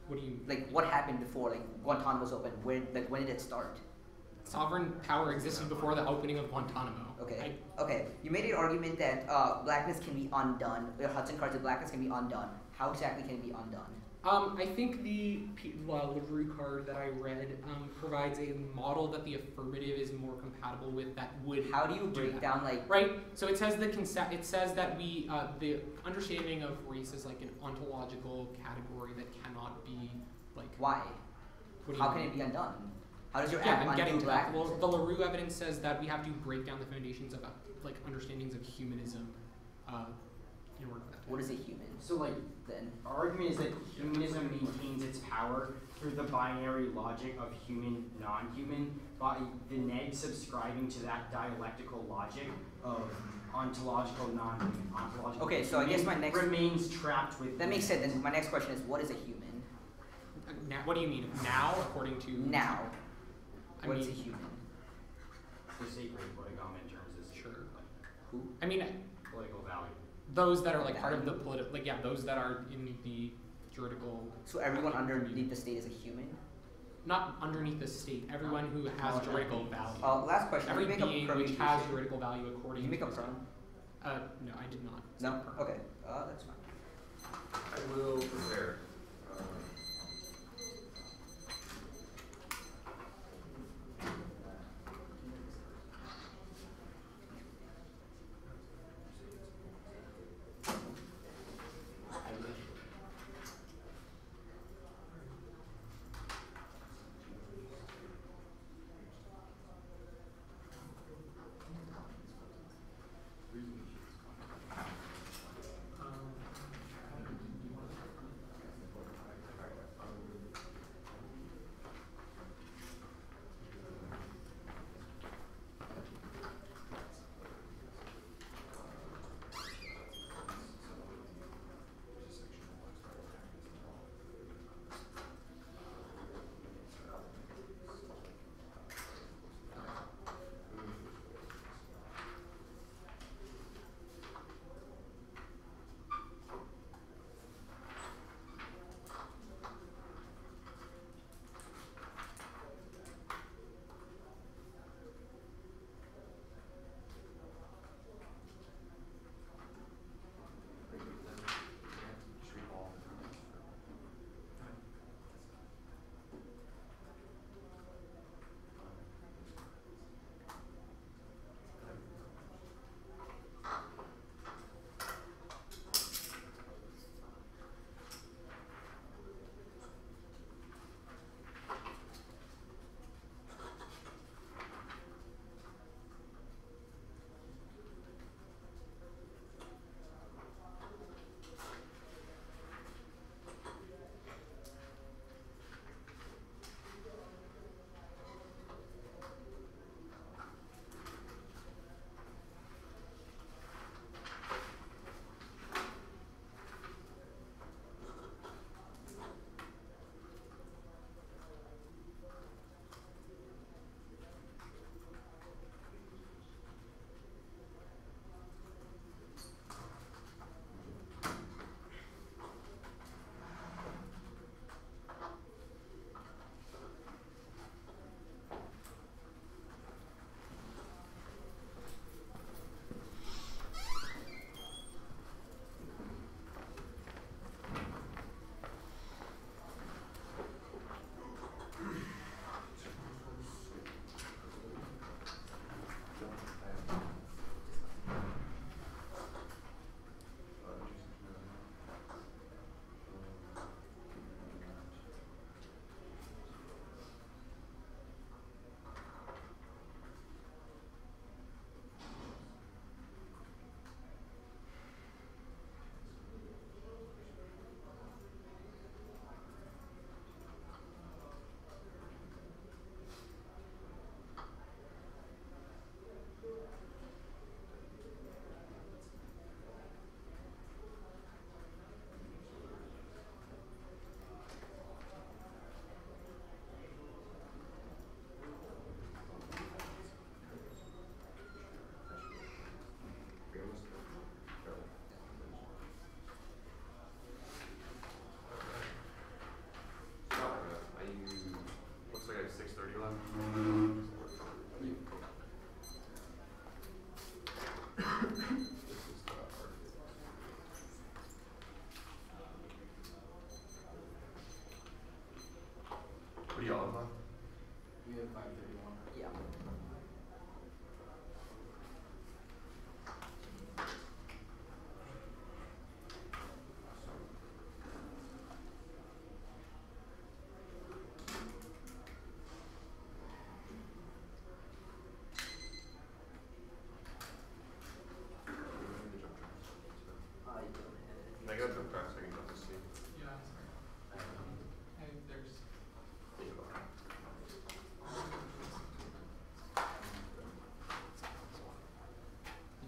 What do you what happened before Guantanamo was open? When did it start? Sovereign power existed before the opening of Guantanamo. Okay. Okay. You made an argument that blackness can be undone. Hudson Card said blackness can be undone. How exactly can it be undone? I think the LaRue card that I read provides a model that the affirmative is more compatible with that would. How do you break down like? Right. So it says it says that we the understanding of race is like an ontological category that cannot be like. Why? How can it be undone? How does your I'm getting to that. Well, the LaRue evidence says that we have to break down the foundations of like understandings of humanism. In order for that. What is a human? So like Then our argument is that humanism maintains its power through the binary logic of human, non-human, by the neg subscribing to that dialectical logic of ontological, non-human, ontological. Okay, so I guess my next remains trapped with. That makes sense. Then my next question is, what is a human? Now, what do you mean? Now, according to now, what is a human? The sacred what in terms is sure. Who? I mean, political value. Those that are like part of the political, like yeah, those that are in the juridical. So everyone underneath the state is a human? Not underneath the state. Everyone who has juridical value. Last question. Every being which has juridical value according. Did you make to a pun? No, I did not. No. Okay. That's fine. I will prepare.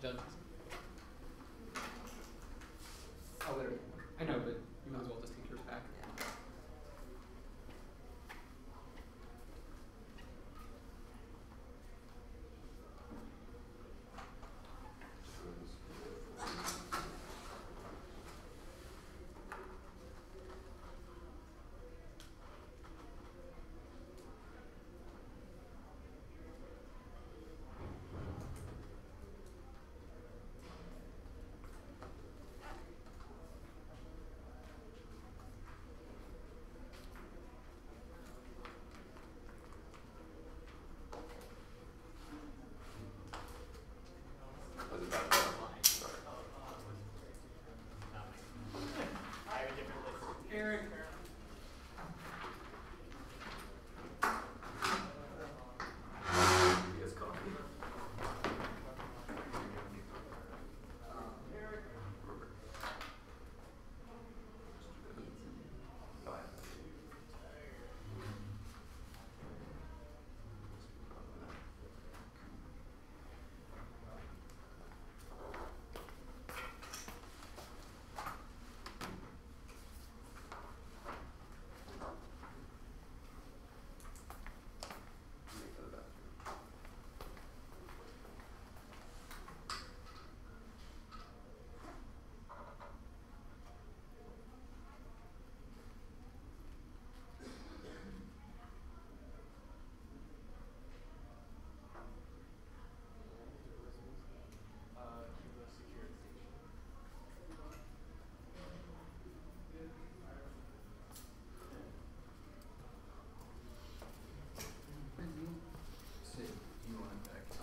does. Oh, there. I know, but you might as well just take yours back.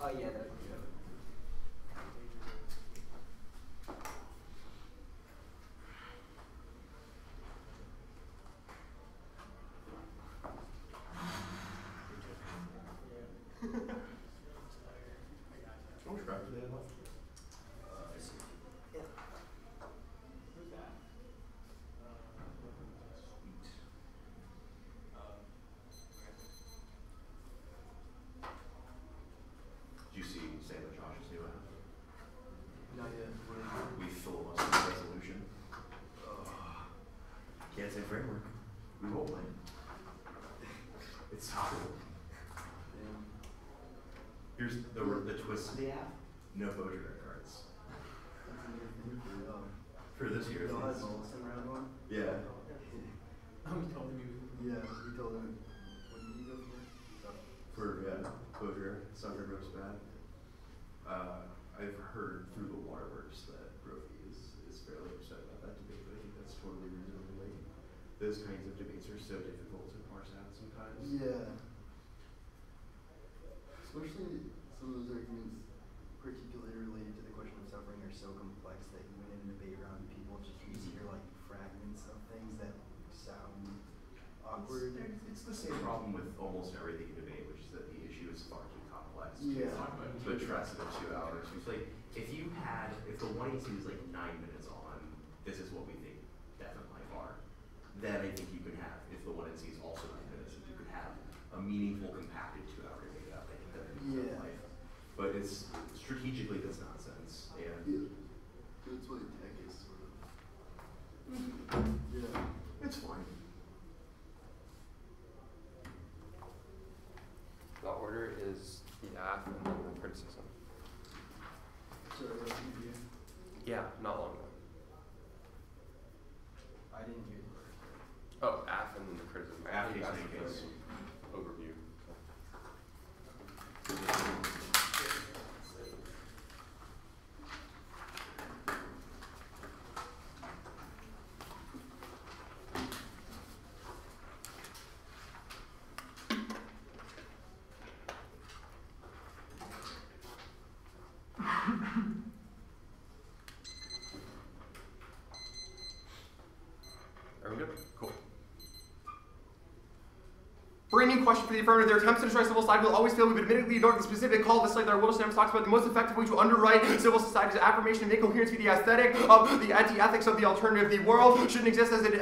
Oh yeah, that would be good. How much crap do they have left? Who's that? Did you see Sam and Josh's new app? Not yet. We filibustered resolution. Can't say framework. We won't win. It's horrible. Here's the twist of the app. No Bojack cards. For this year. Y'all had Molson round one? Yeah. We told him Yeah, we told him. What did you go for? Bojack, soccer goes bad. I've heard through the waterworks that Brophy is fairly upset about that debate, but I think that's totally reasonable. Like, those kinds of debates are so difficult to parse out sometimes. Yeah. Especially some of those arguments, particularly related to the question of suffering, are so complex that even in a debate round, people just hear like fragments of things that sound awkward. It's the same problem with almost everything in debate, which is that the issue is far too complex Yeah. to address in 2 hours. It's like if the 182 is like 9 minutes on, this is what we think definite life are, then I think you can have, if the 1NC is also 9 minutes, if you could have a meaningful compacted 2 hour debate out, I think that would be Yeah. life. But it's strategically that's nonsense. And Yeah. That's what tech is sort of. Yeah. it's fine. The order is the app and then the criticism. So that's what you do. Yeah, not long ago. I didn't hear the first part. Oh, app and then the criticism. App I think is that's making the us- overview. Are we good? Cool. framing question for the affirmative, their attempts to destroy civil society will always fail. We've admittedly ignored the specific call of the slave that our Willis talks about. The most effective way to underwrite civil society's affirmation and make coherence with the aesthetic of the anti-ethics of the alternative. The world shouldn't exist as it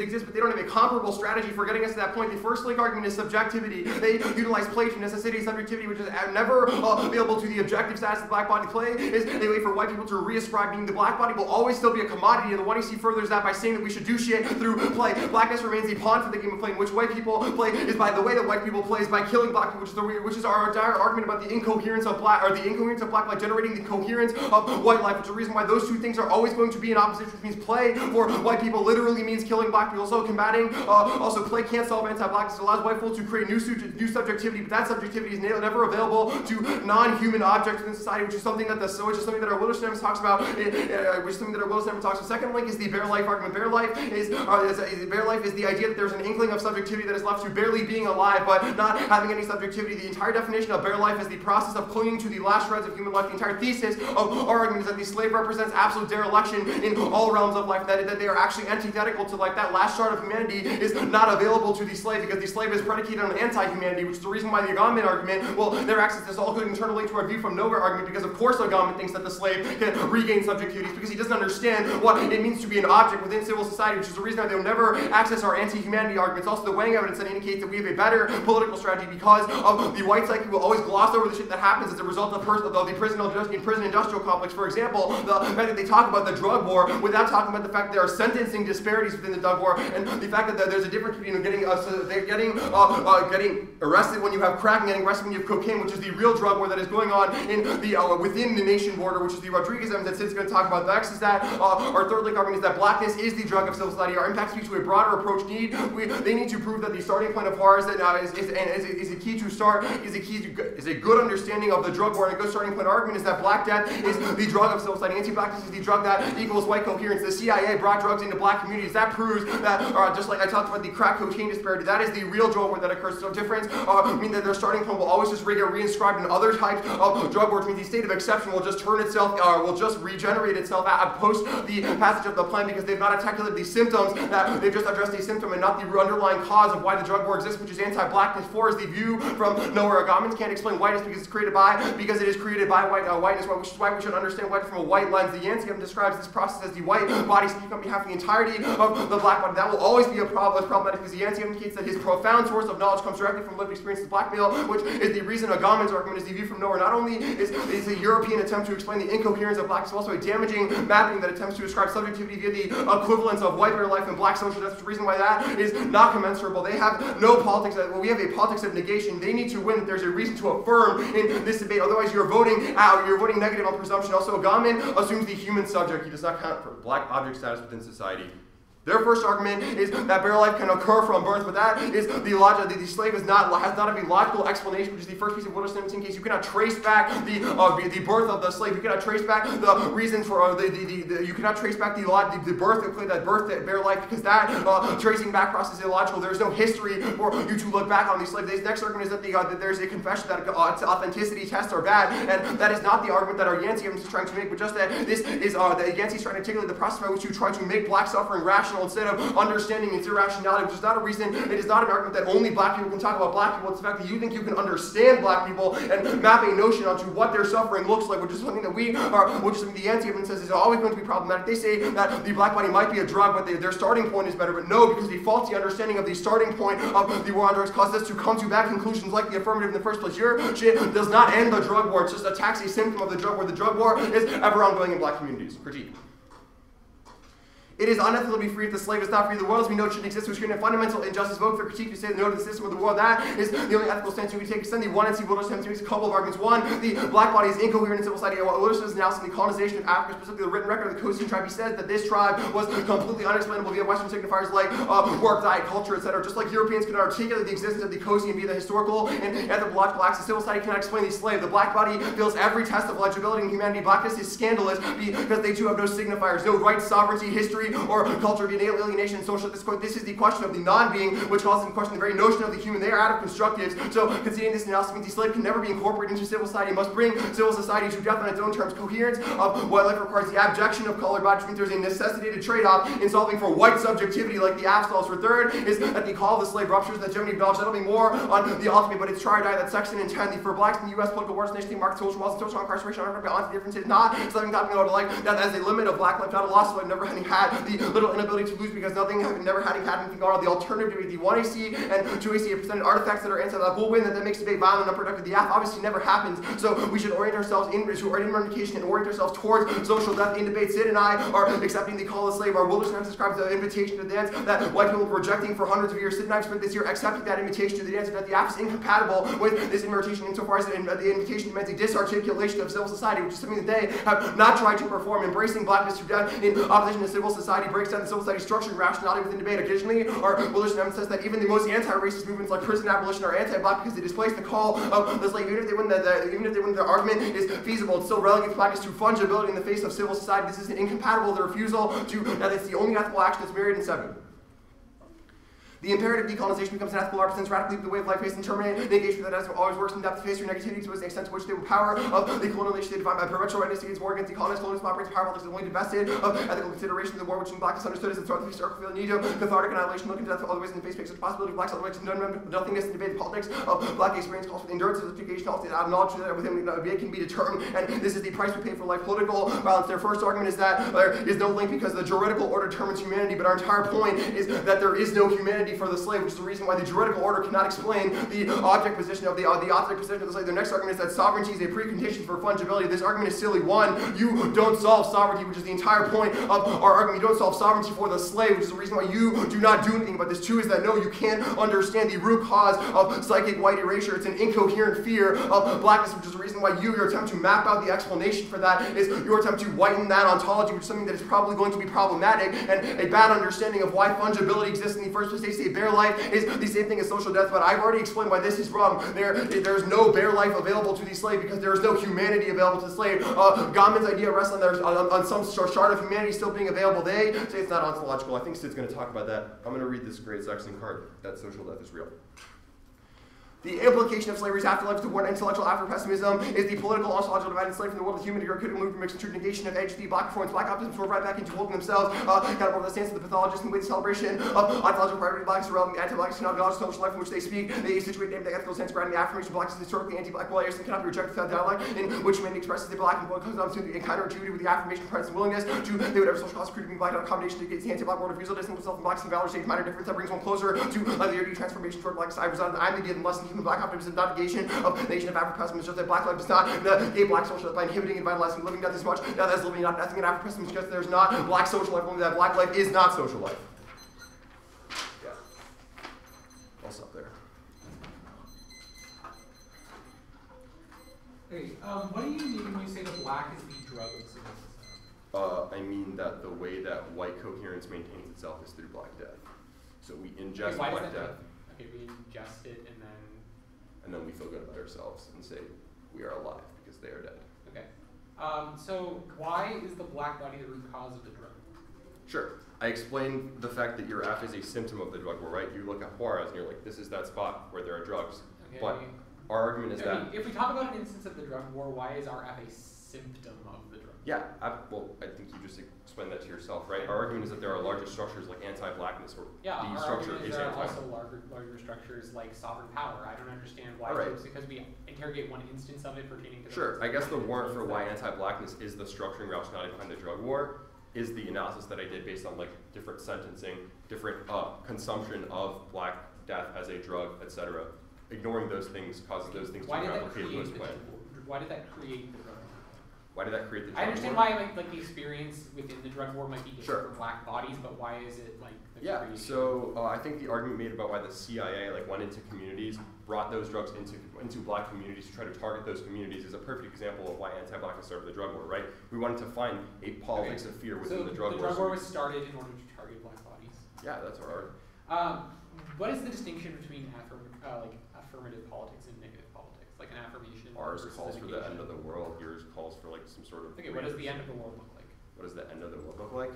exists, but they don't have a comparable strategy for getting us to that point. The first link argument is subjectivity. They utilize play to necessity subjectivity, which is never available to the objective status of the black body. Play is they wait for white people to reascribe meaning. The black body will always still be a commodity, and the one you see further is that by saying that we should do shit through play. Blackness remains a pawn for the game of play, in which white people play is by the way that white people play is by killing black people, which is our entire argument about the incoherence of black, or the incoherence of black by generating the coherence of white life, which is the reason why those two things are always going to be in opposition, which means play for white people literally means killing black people. Also combating, also play can't solve anti-blackness. It allows white people to create new subjectivity, but that subjectivity is never available to non-human objects within society, which is something that our Wildersham talks about. The second link is the bare life argument. Bare life is the idea that there's an inkling of subjectivity that is left to barely being alive, but not having any subjectivity. The entire definition of bare life is the process of clinging to the last shreds of human life. The entire thesis of our argument is that the slave represents absolute dereliction in all realms of life, that they are actually antithetical to like that last shard of humanity is not available to the slave, because the slave is predicated on anti-humanity, which is the reason why the Agamben argument, well, their access is all good and turn a link to our view from nowhere argument, because of course Agamben thinks that the slave can regain subjectivity, because he doesn't understand what it means to be an object within civil society, which is the reason why they'll never access our anti-humanity arguments. Also, the weighing evidence that indicates that we have a better political strategy because of the white psyche will always gloss over the shit that happens as a result of the prison industrial complex. For example, the fact that they talk about the drug war without talking about the fact that there are sentencing disparities within the drug war, and the fact that there's a difference between getting arrested when you have crack and getting arrested when you have cocaine, which is the real drug war that is going on in the within the nation border, which is the Rodriguez evidence that Sid's going to talk about. The next is that our third link argument is that blackness is the drug of civil society. Our impact speaks to a broader approach. They need to prove that the starting point of horror is a key to start is a good understanding of the drug war, and a good starting point argument is that black death is the drug of civil society. Anti-blackness is the drug that equals white coherence. The CIA brought drugs into black communities. That proves that, just like I talked about the crack cocaine disparity, that is the real drug war that occurs. So difference mean that their starting point will always just get reinscribed in other types of drug wars. Means the state of exception will just turn itself, will just regenerate itself post the passage of the plan, because they've not articulated the symptoms, that they've just addressed a symptom and not the underlying cause of why the drug war exists, which is anti-blackness. 4 is the view from nowhere. Agamben can't explain whiteness because it is created by whiteness, which is why we should understand whiteness from a white lens. The Yancey describes this process as the white body speaking on behalf of the entirety of the black body. That will always be a problem. It's problematic because the Yancey indicates that his profound source of knowledge comes directly from lived experience as black male, which is the reason Agamben's argument is the view from nowhere. Not only is a European attempt to explain the incoherence of black, it's also a damaging mapping that attempts to describe subjectivity via the equivalence of white life and black social. That's the reason why that is not commensurable. They have no politics. Well, we have a politics of negation. They need to win. There's a reason to affirm in this debate. Otherwise, you're voting out. You're voting negative on presumption. Also, Agamben assumes the human subject. He does not count for black object status within society. Their first argument is that bare life can occur from birth, but that is the logic. The slave has not a logical explanation, which is the first piece of Wilder's 17 case. You cannot trace back the birth of the slave. You cannot trace back the reasons for you cannot trace back the birth that bare life, because that tracing back process is illogical. There's no history for you to look back on these slaves. The next argument is that there's a confession that authenticity tests are bad, and that is not the argument that our Yancey is trying to make, but just that this is that Yancey is trying to articulate the process by which you try to make black suffering rational instead of understanding its irrationality, which is not a reason. It is not an argument that only black people can talk about black people. It's the fact that you think you can understand black people and map a notion onto what their suffering looks like, which is something that which is something the Yancey evidence says is always going to be problematic. They say that the black body might be a drug, but their starting point is better. But no, because the faulty understanding of the starting point of the war on drugs causes us to come to bad conclusions like the affirmative in the first place. Your shit does not end the drug war. It just attacks a symptom of the drug war. The drug war is ever ongoing in black communities. Critique. It is unethical to be free if the slave is not free. The world as we know it shouldn't exist. We create a fundamental injustice. Vote for critique. You say the note of the system of the world. That is the only ethical stance we take. Extend the one and see Wilder's makes a couple of arguments. One, the black body is incoherent in civil society. Wilder's analysis of the colonization of Africa, specifically the written record of the Coasting tribe, he says that this tribe was completely unexplainable via Western signifiers like work, diet, culture, etc. Just like Europeans could articulate the existence of the Coasting via the historical and anthropological acts, civil society cannot explain the slave. The black body fails every test of legibility and humanity. Blackness is scandalous because they too have no signifiers, no rights, sovereignty, history, history or culture of alienation and social discord. This is the question of the non-being, which calls into question the very notion of the human. They are out of constructives. So conceding this analysis means the slave can never be incorporated into civil society. It must bring civil society to death on its own terms. Coherence of what life requires the abjection of color, but which means there's a necessitated trade-off in solving for white subjectivity like the app solves for. Third is that the call of the slave ruptures that Germany acknowledged. That'll be more on the ultimate, but it's try or die that section and 10. For blacks in the U.S. political wars, nation, market, social walls, and social incarceration, on the differences, not something that we like that as a limit of black life, not a loss of life, never having had the little inability to lose because nothing, having never having had anything on the alternative to the 1AC and 2AC presented artifacts that are anti that will win that makes debate violent and unproductive. The app obviously never happens, so we should orient ourselves into our indication and orient ourselves towards social death. In debate, Sid and I are accepting the call of slave. Our wilderness describes the invitation to the dance that white people were rejecting for hundreds of years. Sid and I have spent this year accepting that invitation to the dance, that the app is incompatible with this invitation insofar as the invitation demands a disarticulation of civil society, which is something that they have not tried to perform. Embracing blackness to death in opposition to civil society breaks down the civil society structure and rationality within debate. Occasionally, our wilderness evidence says that even the most anti-racist movements like prison abolition are anti-black because they displace the call of the slave. Even if they win the argument is feasible, it's still relegates blackness to fungibility in the face of civil society. This is incompatible with the refusal to that it's the only ethical action that's married in 7. The imperative decolonization becomes an ethical art since radically the way of life faced and terminate negation that always works in depth of history negativity to the extent to which the power of the colonial nation defined by perpetual readiness against war against decolonized colonialism operates power politics is only divested of ethical consideration of the war which in blackness understood as a sort of historical field need of cathartic annihilation looking to death for all the ways in the face makes such possibility of blacks otherwise nothingness in debate. The politics of black experience calls for the endurance of education, also the knowledge that within debate can be determined, and this is the price we pay for life. Political violence. Their first argument is that there is no link because the juridical order determines humanity, but our entire point is that there is no humanity for the slave, which is the reason why the juridical order cannot explain the object position of the object position of the slave. Their next argument is that sovereignty is a precondition for fungibility. This argument is silly. One, you don't solve sovereignty, which is the entire point of our argument. You don't solve sovereignty for the slave, which is the reason why you do not do anything about this. Two is that no, you can't understand the root cause of psychic white erasure. It's an incoherent fear of blackness, which is the reason why your attempt to map out the explanation for that is your attempt to whiten that ontology, which is something that is probably going to be problematic, and a bad understanding of why fungibility exists in the first place. They say bare life is the same thing as social death, but I've already explained why this is wrong. There's no bare life available to the slave because there is no humanity available to the slave. Gottman's idea rests on some shard of humanity still being available. They say it's not ontological. I think Sid's going to talk about that. I'm going to read this great Saxon card that social death is real. The implication of slavery's afterlife toward intellectual after-pessimism is the political ontological divide enslaved from the world of human could move from mixed negation of agency, black performance, black optimism, sort right back into holding themselves accountable for the stance of the pathologist and with the celebration of ontological priority blacks irrelevant the anti-black technological social life in which they speak. They situate named the ethical sense granting the affirmation of blacks as historically anti-black players and cannot be rejected without dialogue, in which humanity expresses the black and boy comes down to the counterintuitive with the affirmation of presence and willingness to pay whatever social cost creating black accommodation against the anti-black world refusal, distance himself from blacks and valor stage minor difference that brings one closer to liberty transformation toward black side. I'm the given lesson human black optimism negation of the nation of Afro-pessimism, just that black life is not gay black social life by inhibiting and vitalizing living death as much. Now that's living not nothing in Afro-pessimism because there's not black social life, only that black life is not social life. Yeah. I'll stop there. Okay, what do you mean when you say that black is the drug of civil society? I mean that the way that white coherence maintains itself is through black death. So we ingest black death. Okay, we ingest it and then we feel good about ourselves and say we are alive because they are dead. Okay. So why is the black body the root cause of the drug? Sure. I explained the fact that your app is a symptom of the drug war, right? You look at Juarez and you're like, this is that spot where there are drugs. Okay. But our argument is that... If we talk about an instance of the drug war, why is our app a symptom of the drug war? Yeah, well, I think you just explained that to yourself, right? Our argument is that there are larger structures like anti-blackness, where the structure is there are anti-black. also larger structures like sovereign power. I don't understand why. Right. It's because we interrogate one instance of it pertaining to. Sure, I guess the warrant for why anti-blackness is the structuring rationality behind the drug war is the analysis that I did based on like different sentencing, different consumption of black death as a drug, etc. Ignoring those things causes those things to be replicated in this plan. Why did that create the drug war? Why did that create the drug war? I understand why like the experience within the drug war might be different for black bodies, but why is it like the creation? So I think the argument made about why the CIA like went into communities, brought those drugs into black communities to try to target those communities is a perfect example of why anti-blackness started the drug war, right? We wanted to find a politics of fear within the drug war. So the drug war was started in order to target black bodies. Yeah, that's our argument. What is the distinction between affirmative politics and negative politics? Like an affirmation. Ours calls for the end of the world. Yours calls for like some sort of. Okay, what does the end of the world look like? What does the end of the world look like?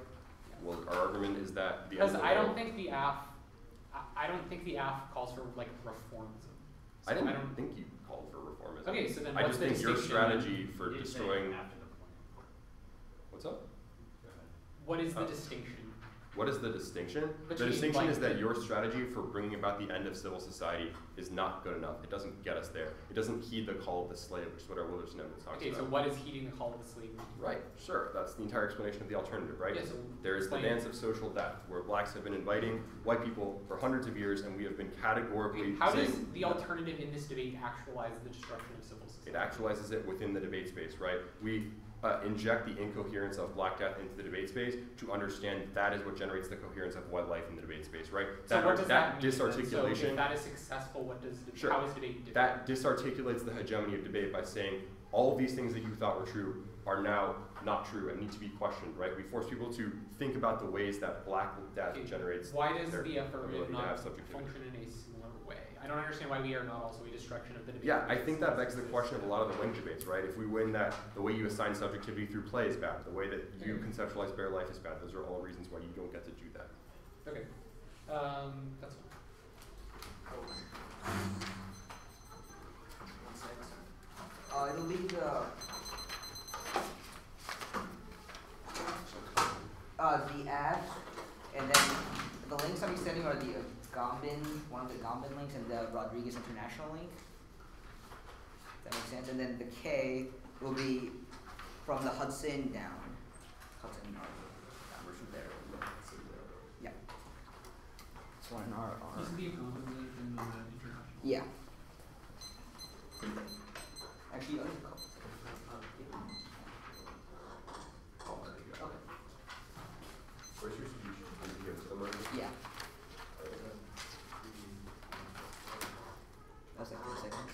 Well, our argument is that the because I don't think the AF calls for like reformism. So I don't think you called for reformism. Okay, so then I what's just the think your distinction? strategy for destroying. After the point. What's up? What is the distinction? What is the distinction? The Between, distinction like, is that your strategy for bringing about the end of civil society is not good enough. It doesn't get us there. It doesn't heed the call of the slave, which is what our Wilderson evidence talks Okay, about. so what is heeding the call of the slave mean? Right, sure. That's the entire explanation of the alternative, right? Yeah, so there is the explain. dance of social death, where blacks have been inviting white people for hundreds of years, and we have been categorically How does saying the alternative in this debate actualize the destruction of civil society? it actualizes it within the debate space, right? We inject the incoherence of Black Death into the debate space to understand that is what generates the coherence of white life in the debate space, right? So what does that mean? disarticulation. So if that is successful, what does Sure. how is debate different? That disarticulates the hegemony of debate by saying all of these things that you thought were true are now not true and need to be questioned, right? We force people to think about the ways that Black Death generates. Why does their the affirmative ability to have not subjectivity. function in a similar way? I don't understand why we are not also a destruction of the debate. Yeah, I think that begs the question of a lot of the wing debates, right? If we win that the way you assign subjectivity through play is bad, the way that you conceptualize bare life is bad, those are all reasons why you don't get to do that. Okay. That's fine. It'll be the ad, and then the links I'll be sending are the one of the Gambin links and the Rodriguez International link. That makes sense. And then the K will be from the Hudson down. Downwards from there. Yeah. This one in our. This is the equivalent link in the international. Yeah. Actually, I'll just call. Where's your speech? Yeah. That's like 3 seconds.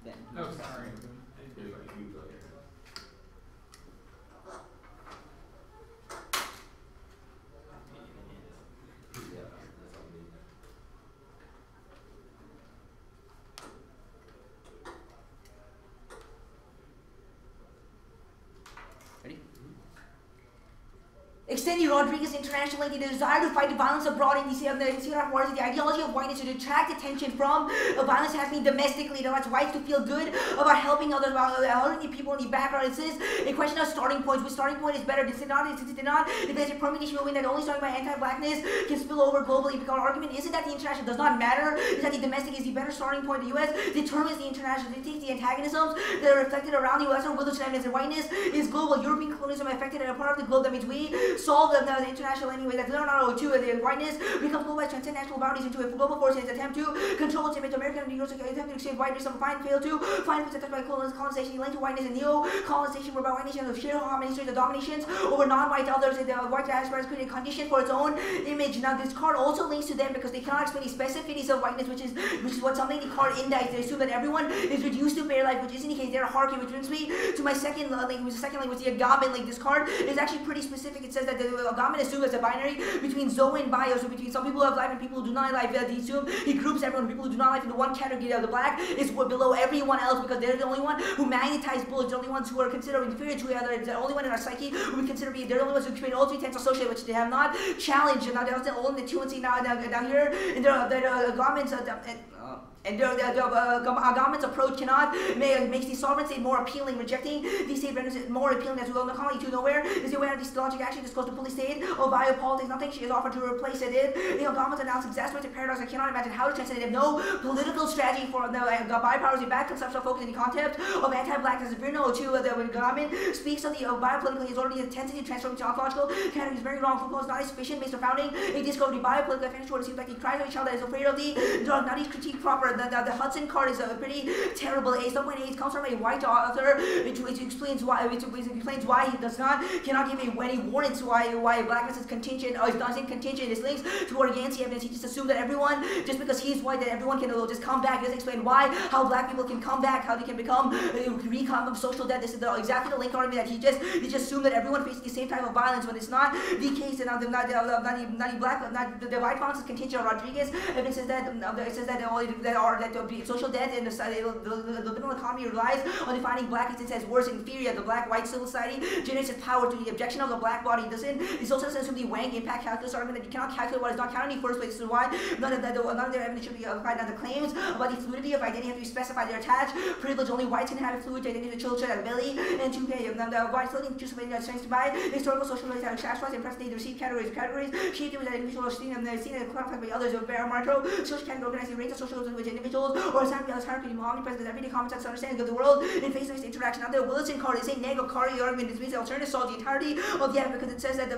Ben. Oh, sorry. Extending Rodriguez International, the desire to fight the violence abroad in the Sierra Juarez, the ideology of whiteness to detract attention from violence happening domestically. It allows whites to feel good about helping others, about helping the people in the background. It says a question of starting points. Which starting point is better? It did not. If there's a permutation movement that only starting by anti-blackness can spill over globally. Because our argument isn't that the international does not matter. It's that the domestic is the better starting point. The U.S. determines the international. It takes the antagonisms that are reflected around the U.S. or whether evidence and whiteness is global. European colonialism affected a part of the globe. That means we solve the international anyway. That's not to the whiteness becomes global by transnational boundaries into a global force in its attempt to control its image. American and Negroes attempt to exchange whiteness and fail to find what's touched by colonization linked to whiteness and neo-colonization whereby white nations of sheer dominations of dominations over non-white others and the white diaspora has created a condition for its own image. Now this card also links to them because they cannot explain the specificities of whiteness, which is what something the card indicts. They assume that everyone is reduced to bare life, which isn't the case. They're a hierarchy, which brings me to my second link, which is the second link, which is the Agabin link. This card is actually pretty specific. It says that the Agabin assumes as a binary between Zoe and Bio, so between some people who have life and people who do not have life. He groups everyone, people who do not have life into one category. The black is below everyone else because they're the only one who magnetize bullets. They're the only ones who are considered inferior to each other. It's the only one in our psyche who we consider they're the only ones who create all three tense associated, which they have not challenged. And now they're all in the 2 and C now here. And the garments. And the government's approach makes the sovereign state more appealing, rejecting the state renders it more appealing as well. Colony to nowhere is the way of the logic actually disclosed to police state or biopolitics. Nothing she has offered to replace it. Government's announced exasperated paradox. I cannot imagine how to transcend it. If no political strategy for the bypowers, the back conceptual focus in the concept of anti-blackness. Bruno to the government speaks of the biopolitical is already a tendency to transform into ontological category is very wrong. Foucault is not a sufficient based on founding a discovery biopolitical advantage where it seems like he cries of a child that is afraid of the dark, not his critique proper. The Hudson card is a pretty terrible A. Some point A comes from a white author, which explains why he cannot give any warnings why blackness is contingent or is not contingent. This links to Organcy evidence. He just assumed that everyone, just because he's white, that everyone can just come back. He doesn't explain how black people can come back, how they can become recon of social death. This is exactly the link argument that he just assumed that everyone faces the same type of violence when it's not the case. And the white violence is contingent on Rodriguez. Evidence says that social death and the liberal economy relies on defining black existence as worse and inferior. The black-white civil society generates its power to the objection of the black body. It also doesn't assume the Wang impact calculus argument that you cannot calculate what is not counted in the first place. This is why none of their evidence should be applied. Now the claims about the fluidity of identity have to be specified. They're attached. Privilege only whites can have a fluid identity to children at belly. And 2K, the white floating choose strengths by historical social related classified and present day receive categories. Shaped with individual seen and classified by others of bare micro social category organizing range of social groups in which individuals or assigned by others hierarchy belonging present with everyday common sense understanding of the world in face-to-face interaction. Now the Wilson card is a negative card argument. This means the alternative solves the entirety of the evidence because it says that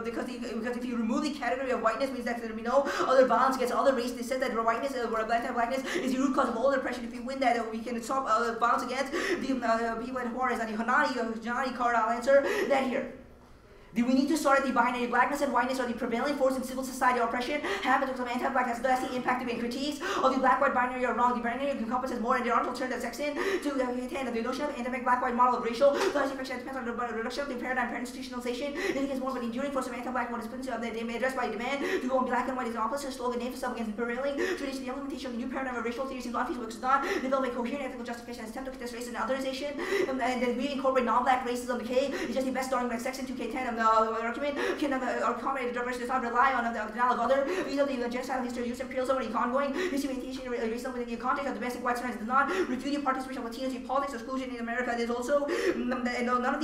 because if you remove the category of whiteness means that there will be no other violence against other races. They said that whiteness or blackness is the root cause of all oppression. If we win that, we can stop violence against the people in Juarez. And the Hanani card, I'll answer that here. We need to start at the binary. Blackness and whiteness are the prevailing force in civil society. Oppression happens because of anti-blackness. Thus, the impact of critiques of the black-white binary are wrong. The binary encompasses more, and there aren't alternative section to the notion of anti black-white model of racial classification depends on the reduction of the paradigm for institutionalization. It is more of an enduring force of anti-black one is they may address by demand to go on black and white is an opposite slogan named itself against the prevailing tradition. The implementation of the new paradigm of racial theory seems unfeasible because it's not develop a coherent ethical justification and attempt to contest race and otherization. And then we incorporate non-black racism. The K is just the best starting like section 2K10 of the argument. Can accommodate the diversity does not rely on the denial of other. These are the genocidal history of use imperialism and ongoing discrimination racism within the context of domestic white supremacy does not refute the participation of Latinos in politics exclusion in America. There's also none of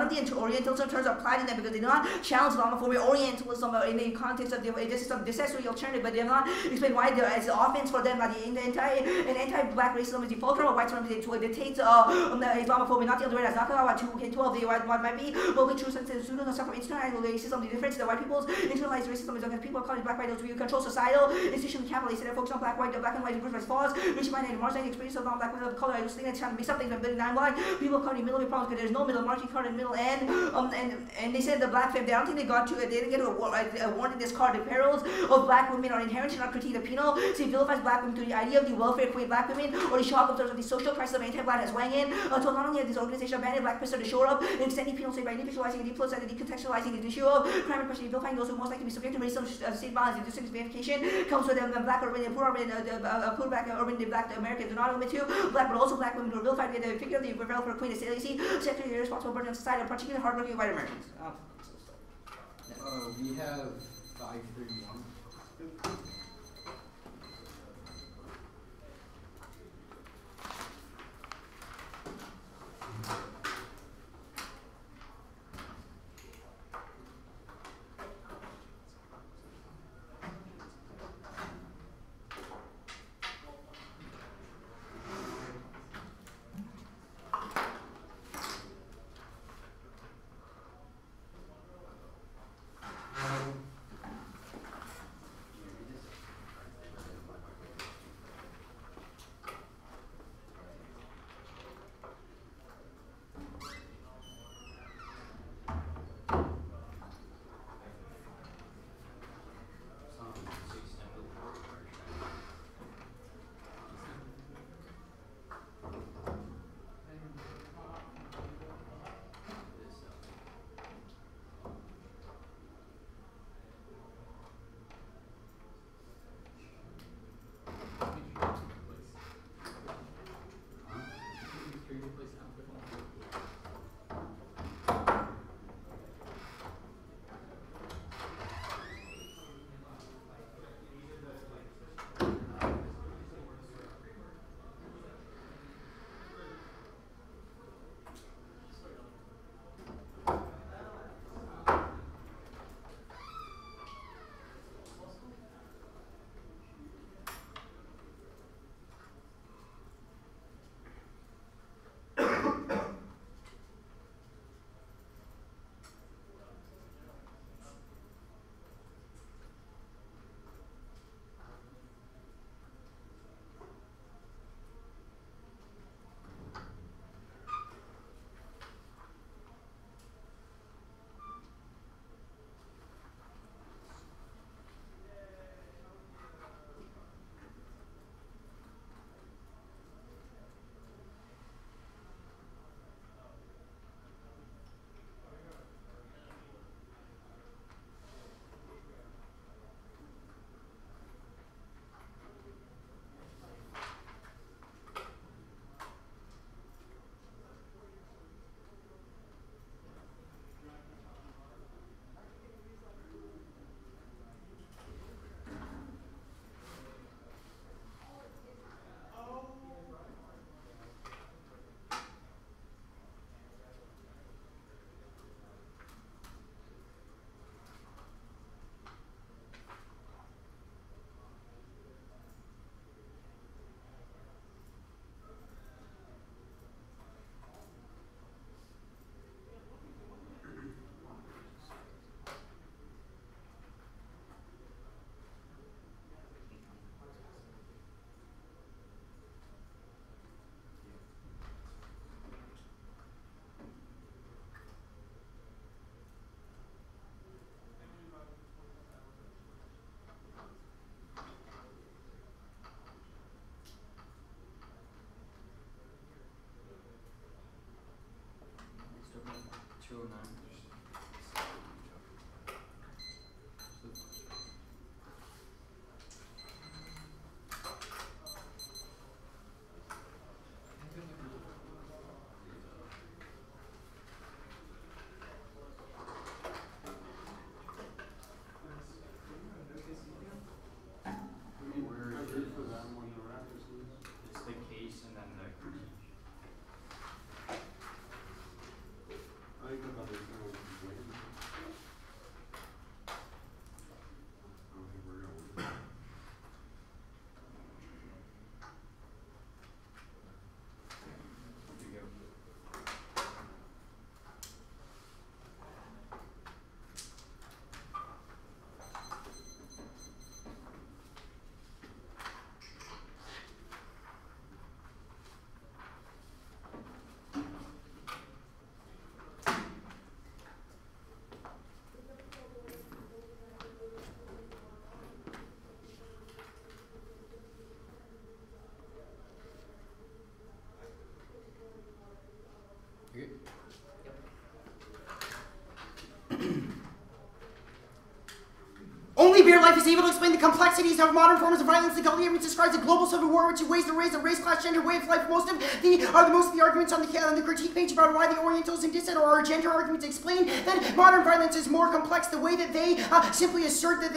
these Orientalism terms are applied to them because they do not challenge Islamophobia Orientalism in the context of this is some necessary alternative, but they have not explained why as offense for them anti-black racism is the fulcrum of white supremacy. It dictates Islamophobia, not the other way. That's not about 2K12. What might be will be true since the students suffer from internalized racism. The difference is that white people's internalized racism is because people are calling black white those who control societal institutional capital. They focus on black and white groups as flaws, rich minority marginalized experience of non-black women of color. I just think that's trying to mix up things. But non-black people come in middle of problems because there's no middle marking card in the middle and they said the black femme. They don't think they didn't get a warrant in this card. The perils of black women are inherent and not critique. The penal so it vilifies black women to the idea of the welfare queen black women or the shock of the social crisis of anti-black as weighing in. So not only have this organization abandoned black person to shore up and extending penal state by individualizing and depoliticizing and decontextualizing the issue of crime and question, vilifying those who most likely be subject to racism, state violence, and district verification comes with black urban, poor urban, poor black urban, black Americans, not only too black but also black women who are vilified with the figure of the rebel for queen, the secretary irresponsible burden on society, and particularly hardworking white Americans. We have 531. bare life is able to explain the complexities of modern forms of violence. The Guertin evidence describes a global civil war which ways the race, class, gender, way of life. Most of the arguments on the critique page about why the Orientals and dissent or our gender arguments explain that modern violence is more complex. The way that they simply assert that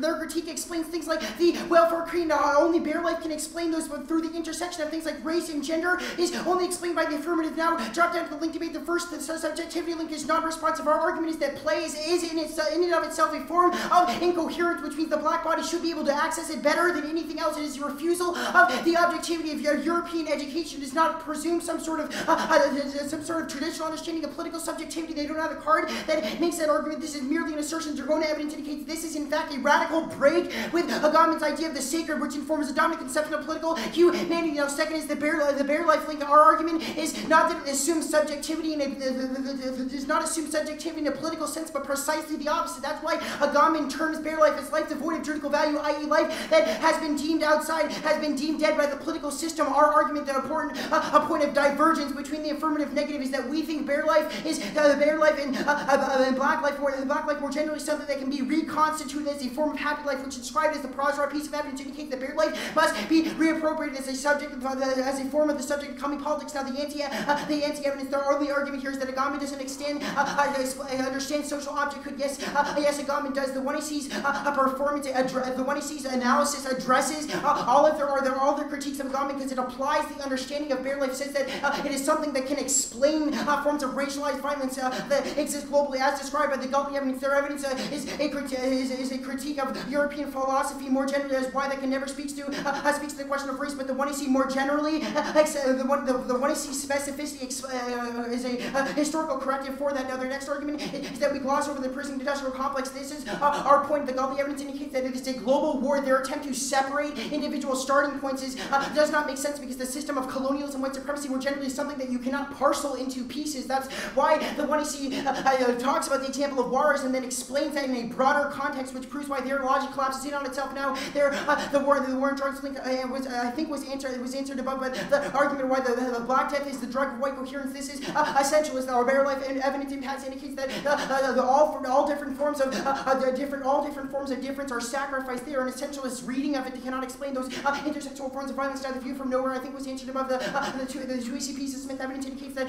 their critique explains things like the welfare creed. Only bare life can explain those, but through the intersection of things like race and gender is only explained by the affirmative. Now, drop down to the link debate. The first, the subjectivity link is non-responsive. Our argument is that play is in and of itself a form of incoherence, which means the black body should be able to access it better than anything else. It is a refusal of the objectivity of European education. Does not presume some sort of traditional understanding of political subjectivity. They don't have a card that makes that argument. This is merely an assertion. Dragona evidence indicates this is in fact a radical break with Agamben's idea of the sacred, which informs the dominant conception of political humanity. Now, second is the bare life link. Our argument is not that it assumes subjectivity does not assume subjectivity in a political sense, but precisely the opposite. That's why Agamben terms bare life as life devoid of juridical value, i.e. life that has been deemed outside, has been deemed dead by the political system. Our argument that a point of divergence between the affirmative and negative is that we think bare life is bare life and black life more generally something that can be reconstituted as a form of happy life, which is described as the Prozra piece of evidence indicates that bare life must be reappropriated as a subject as a form of the subject of coming politics. Now, the anti-evidence, the early argument here is that Agamben doesn't understand social object could. Yes, Agamben does. The one he sees performance, the one he sees analysis addresses all their critiques of Agamben because it applies the understanding of bare life, says that it is something that can explain forms of racialized violence that exist globally, as described by the Guertin evidence. Their evidence is a critique of European philosophy more generally, as why that can never speaks to the question of race, but the one he sees more generally, the one he sees specificity is a historical corrective for that. Now, their next argument is that we gloss over the prison industrial complex. This is our point. The Guertin evidence indicates that it is a global war. Their attempt to separate individual starting points does not make sense because the system of colonialism, white supremacy more generally is something that you cannot parcel into pieces. That's why the one he sees talks about the example of Juarez and then explains that in a broader context, which proves why their logic collapses in on itself. Now, the war on drugs link was answered above, but the argument why the Black Death is the drug of white coherence. This is essentialist. Our bare life and evidence impact indicates that all different forms of difference are sacrificed there. An essentialist reading of it cannot explain those intersectional forms of violence. Now, the view from nowhere I think was answered above. The two piece of Smith evidence indicates that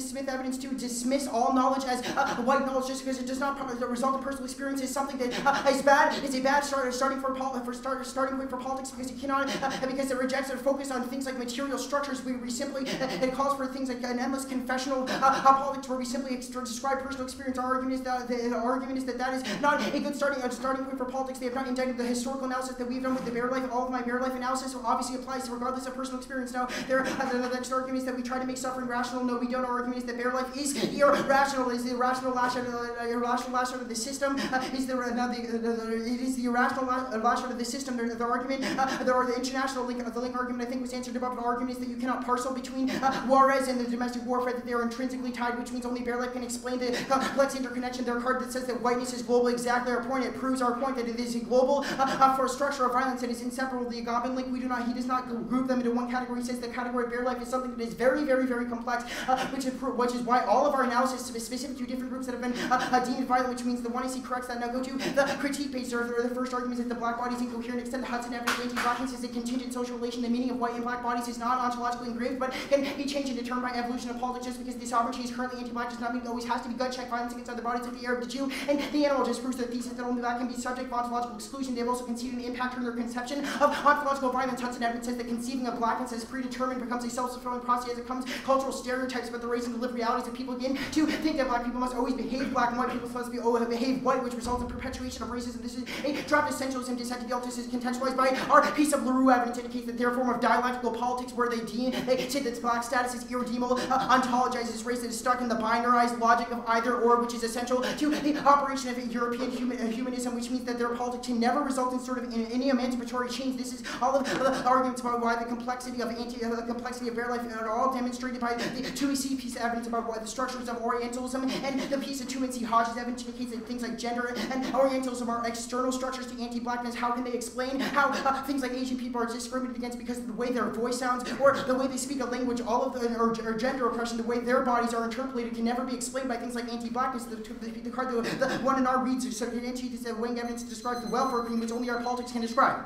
Smith evidence to dismiss all knowledge as white knowledge just because it does not result in personal experience is something that is bad. It's a bad starting point for politics because it cannot because it rejects or focus on things like material structures. We simply it calls for things like an endless confessional politics where we simply describe personal experience. Our argument is that that is not a good starting point for politics. They have not indicted the historical analysis that we've done with the bare life. All of my bare life analysis obviously applies regardless of personal experience. Now, the next argument is that we try to make suffering rational. No, we don't. Our argument is that bare life is irrational. It is the irrational lash out of the system. It is the irrational lash out of the system. The argument, the international link, the link argument I think was answered above. The argument is that you cannot parcel between Juarez and the domestic warfare, that they are intrinsically tied, which means only bare life can explain the complex interconnection. Their card that says that whiteness is global, exactly our point. It proves our point that it is a global for a structure of violence that is inseparable. The Agamben link, he does not group them into one category. He says the category of bare life is something that is very, very, very complex, which is why all of our analysis is specific to different groups that have been deemed violent, which means the one I see corrects that. Now go to the critique page. The first argument is that the black body is incoherent. Extend the Hudson evidence. Anti-blackness is a contingent social relation. The meaning of white and black bodies is not ontologically engraved, but can be changed and determined by evolution of politics. Just because the sovereignty is currently anti-black does not mean it always has to be gut-check violence against other bodies like the Arab, the Jew, and the animal. Just proves the thesis that only black can be subject to ontological exclusion. They have also conceded the impact on their conception of ontological violence. Hudson evidence says that conceiving of blackness as predetermined becomes a self-fulfilling prophecy as it comes cultural stereotypes about the race and the lived realities that people begin to think that black people must always behave black and white people must behave white, which results in perpetuation of racism. This is a drop essentialism dissent to the is contextualized by our piece of LaRue evidence indicates that their form of dialectical politics where they say that black status is irredeemable, ontologizes race that is stuck in the binarized logic of either or, which is essential to the operation of European humanism, which means that their politics can never result in sort of any emancipatory change. This is all of the arguments about why the complexity of bare life are all demonstrated by the 2EC piece of evidence about why the structures of Orientalism and the piece of 2NC Hodges evidence indicates that things like gender and Orientalism are external structures to anti-blackness. How can they explain how things like Asian people are discriminated against because of the way their voice sounds or the way they speak a language? All of the or gender oppression, the way their bodies are interpolated, can never be explained by things like anti-blackness. The card, the one in our reads evidentiary is the weighing evidence to describe the welfare cream which only our politics can describe.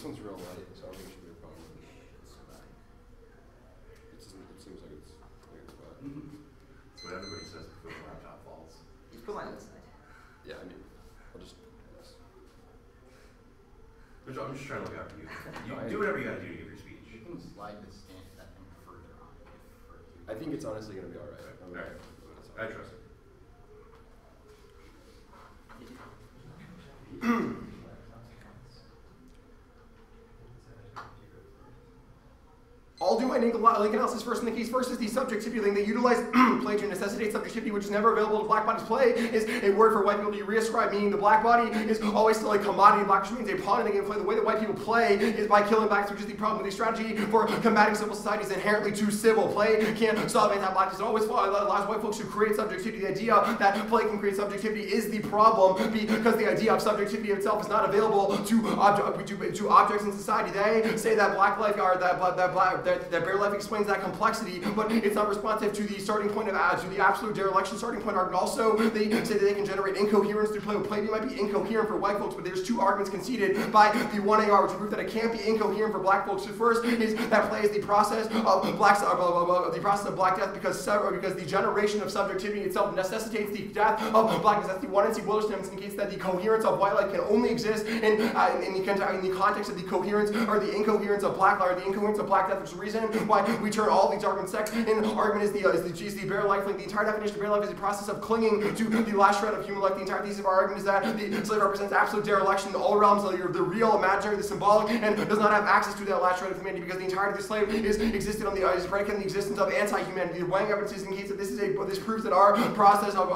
one's real light, so I don't think it should be a problem. It seems like it's bad. That's what everybody says before the laptop falls. Just put mine outside. Yeah, I mean, I'll just. I'm just trying to look out for you. You No, do whatever you gotta do to give your speech. You can slide this stand that thing further on. I think it's honestly gonna be all right. Alright. I trust it. I'll do my link analysis first in the case. First is the subjectivity link. They utilize play to necessitate subjectivity, which is never available to black bodies. Play is a word for white people to reascribe, meaning the black body is always still a commodity. Black means a pawn in the game play. The way that white people play is by killing blacks, which is the problem with the strategy for combating civil society is inherently too civil. Play can't solve anti-blackness. It always allows white folks to create subjectivity. The idea that play can create subjectivity is the problem because the idea of subjectivity itself is not available to objects in society. They say that black life are that bare life explains that complexity, but it's not responsive to the starting point of to the absolute dereliction starting point argument. Also, they say that they can generate incoherence through play. Play might be incoherent for white folks, but there's two arguments conceded by the 1AR which prove that it can't be incoherent for black folks. The first is that play is the process of black death because the generation of subjectivity itself necessitates the death of blackness. That's the 1NC Williston indicates that the coherence of white life can only exist in the context of the coherence or the incoherence of black life, or the incoherence of black death, which is the reason why we turn all these arguments sex. And argument is the bare life link. The entire definition of bare life is the process of clinging to the last shred of human life. The entire thesis of our argument is that the slave represents absolute dereliction in all realms of the real, imaginary, the symbolic, and does not have access to that last shred of humanity because the entirety of the slave is existed on is predicated on the existence of anti-humanity. The Wang evidence indicates that this proves that our process of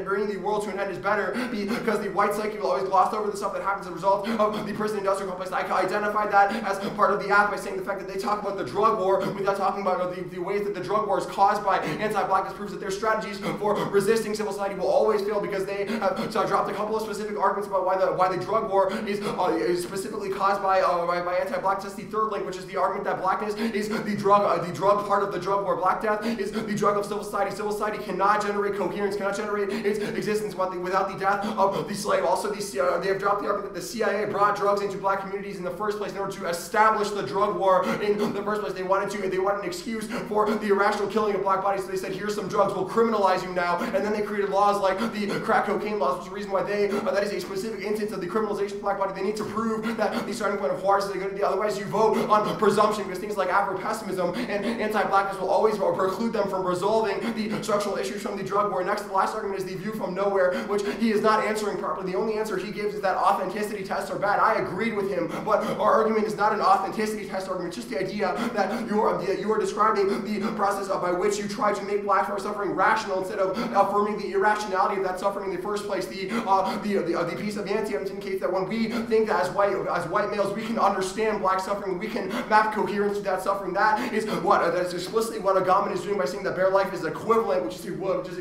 bringing the world to an end is better because the white psyche will always gloss over the stuff that happens as a result of the prison industrial complex. I identified that as part of the app by saying the fact that they talk about the drug war without talking about the ways that the drug war is caused by anti-blackness proves that their strategies for resisting civil society will always fail because they have dropped a couple of specific arguments about why the drug war is specifically caused by anti-blackness. That's the third link, which is the argument that blackness is the drug part of the drug war. Black death is the drug of civil society. Civil society cannot generate coherence, cannot generate its existence without the death of the slave. Also, they have dropped the argument that the CIA brought drugs into black communities in the first place in order to establish the drug war in the first place. They wanted an excuse for the irrational killing of black bodies, so they said, here's some drugs, we'll criminalize you now, and then they created laws like the crack cocaine laws, which is the reason why that is a specific instance of the criminalization of black body. They need to prove that the starting point of Juarez is a good idea, otherwise you vote on presumption, because things like Afro-pessimism and anti-blackness will always preclude them from resolving the structural issues from the drug war. Next, the last argument is the view from nowhere, which he is not answering properly. The only answer he gives is that authenticity tests are bad. I agreed with him, but our argument is not an authenticity test argument, it's just the idea that you are describing the process by which you try to make black suffering rational instead of affirming the irrationality of that suffering in the first place. The piece of anti-evidence indicates that when we think that as white males we can understand black suffering, we can map coherence to that suffering. That is explicitly what Agamben is doing by saying that bare life is equivalent, which is a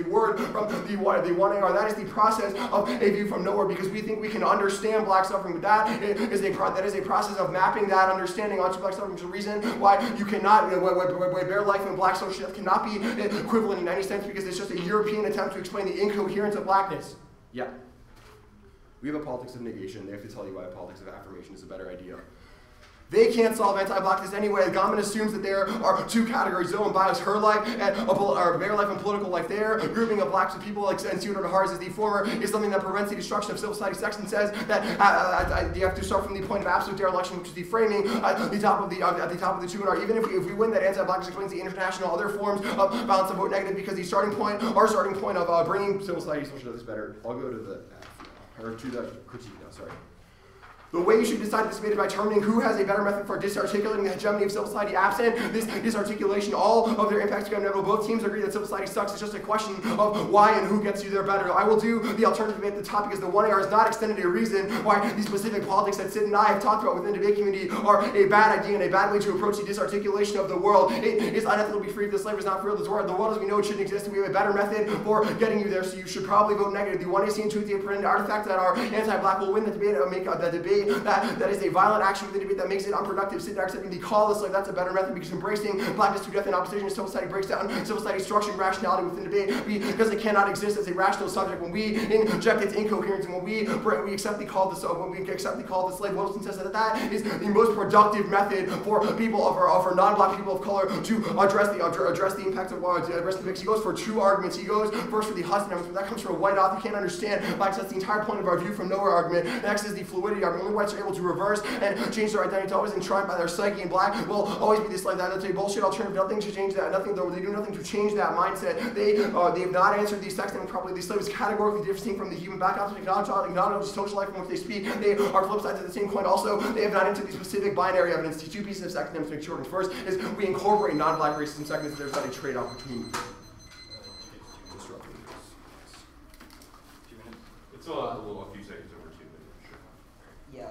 word from the 1AR. That is the process of a view from nowhere because we think we can understand black suffering, but that is a process of mapping that understanding onto black suffering, which is the reason why you cannot, why bare life and black social death cannot be equivalent in any sense because it's just a European attempt to explain the incoherence of blackness. Yeah. We have a politics of negation. They have to tell you why a politics of affirmation is a better idea. They can't solve anti-blackness anyway. Agamben assumes that there are two categories, Zoe and Bios, her life, and bare life and political life. Their grouping of blacks with people like Ensudo to Hars as the former is something that prevents the destruction of civil society. Sexton says that you have to start from the point of absolute dereliction, which is the framing at the top of the 2NR. Even if we win that anti-blackness explains the international other forms of violence and vote negative because our starting point of bringing civil society social justice better. I'll go to the critique now, sorry. The way you should decide this is made by determining who has a better method for disarticulating the hegemony of civil society. Absent this disarticulation, all of their impacts become inevitable. Both teams agree that civil society sucks. It's just a question of why and who gets you there better. I will do the alternative debate at the top because the 1AR is not extended a reason why these specific politics that Sid and I have talked about within the debate community are a bad idea and a bad way to approach the disarticulation of the world. It is unethical to be free if the slave is not free. The world as we know it shouldn't exist, and we have a better method for getting you there, so you should probably vote negative. The 1AC and 2 pretended artifact that are anti-black will win the debate, make the debate debate, that is a violent action within debate that makes it unproductive. Sitting there accepting the call of the slave, that's a better method, because embracing blackness to death in opposition to civil society breaks down civil society structure and rationality within debate, because it cannot exist as a rational subject. When we inject its incoherence, and when we accept the call of the slave, Wilson says that is the most productive method for people for non-black people of color to address the impacts of he goes for true arguments. He goes first for the Hudson argument, but that comes from a white author. You can't understand blacks. That's the entire point of our view from nowhere argument. Next is the fluidity argument. Only whites are able to reverse and change their identity to always enshrined by their psyche, and black will always be this like that. That's a bullshit alternative. Nothing to change that. They do nothing to change that mindset. They have not answered these texts properly. The slave is categorically different from the human back opposite acknowledge social life from which they speak. They are flip sides of the same coin. Also, they have not answered the specific binary evidence. The two pieces of sex academics make short. First is we incorporate non-black racism. Second is there's not a trade-off between. It's a few seconds over 2 minutes. Sure. Yeah.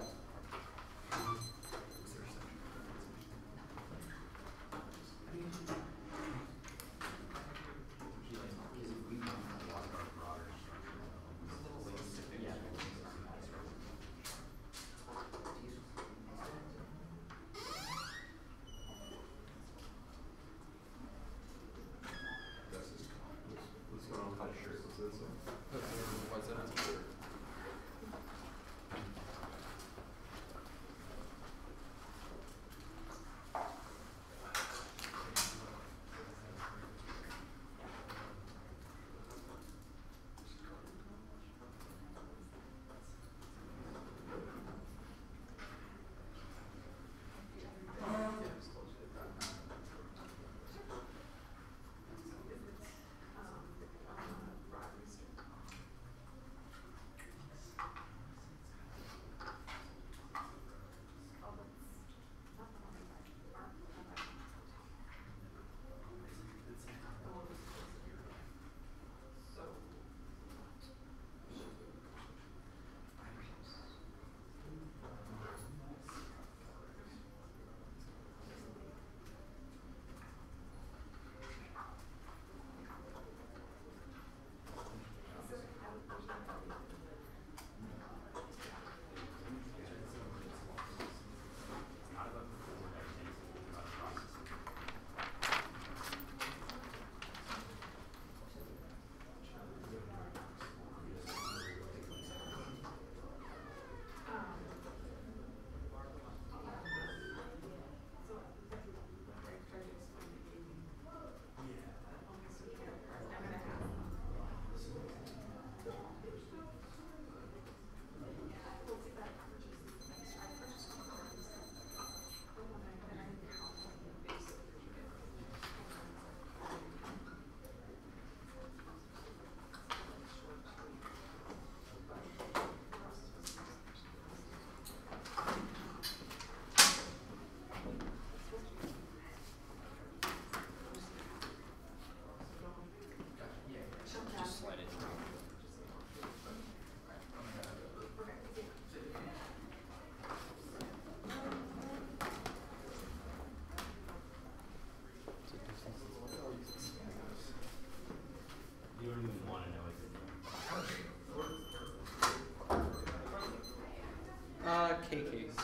KKs.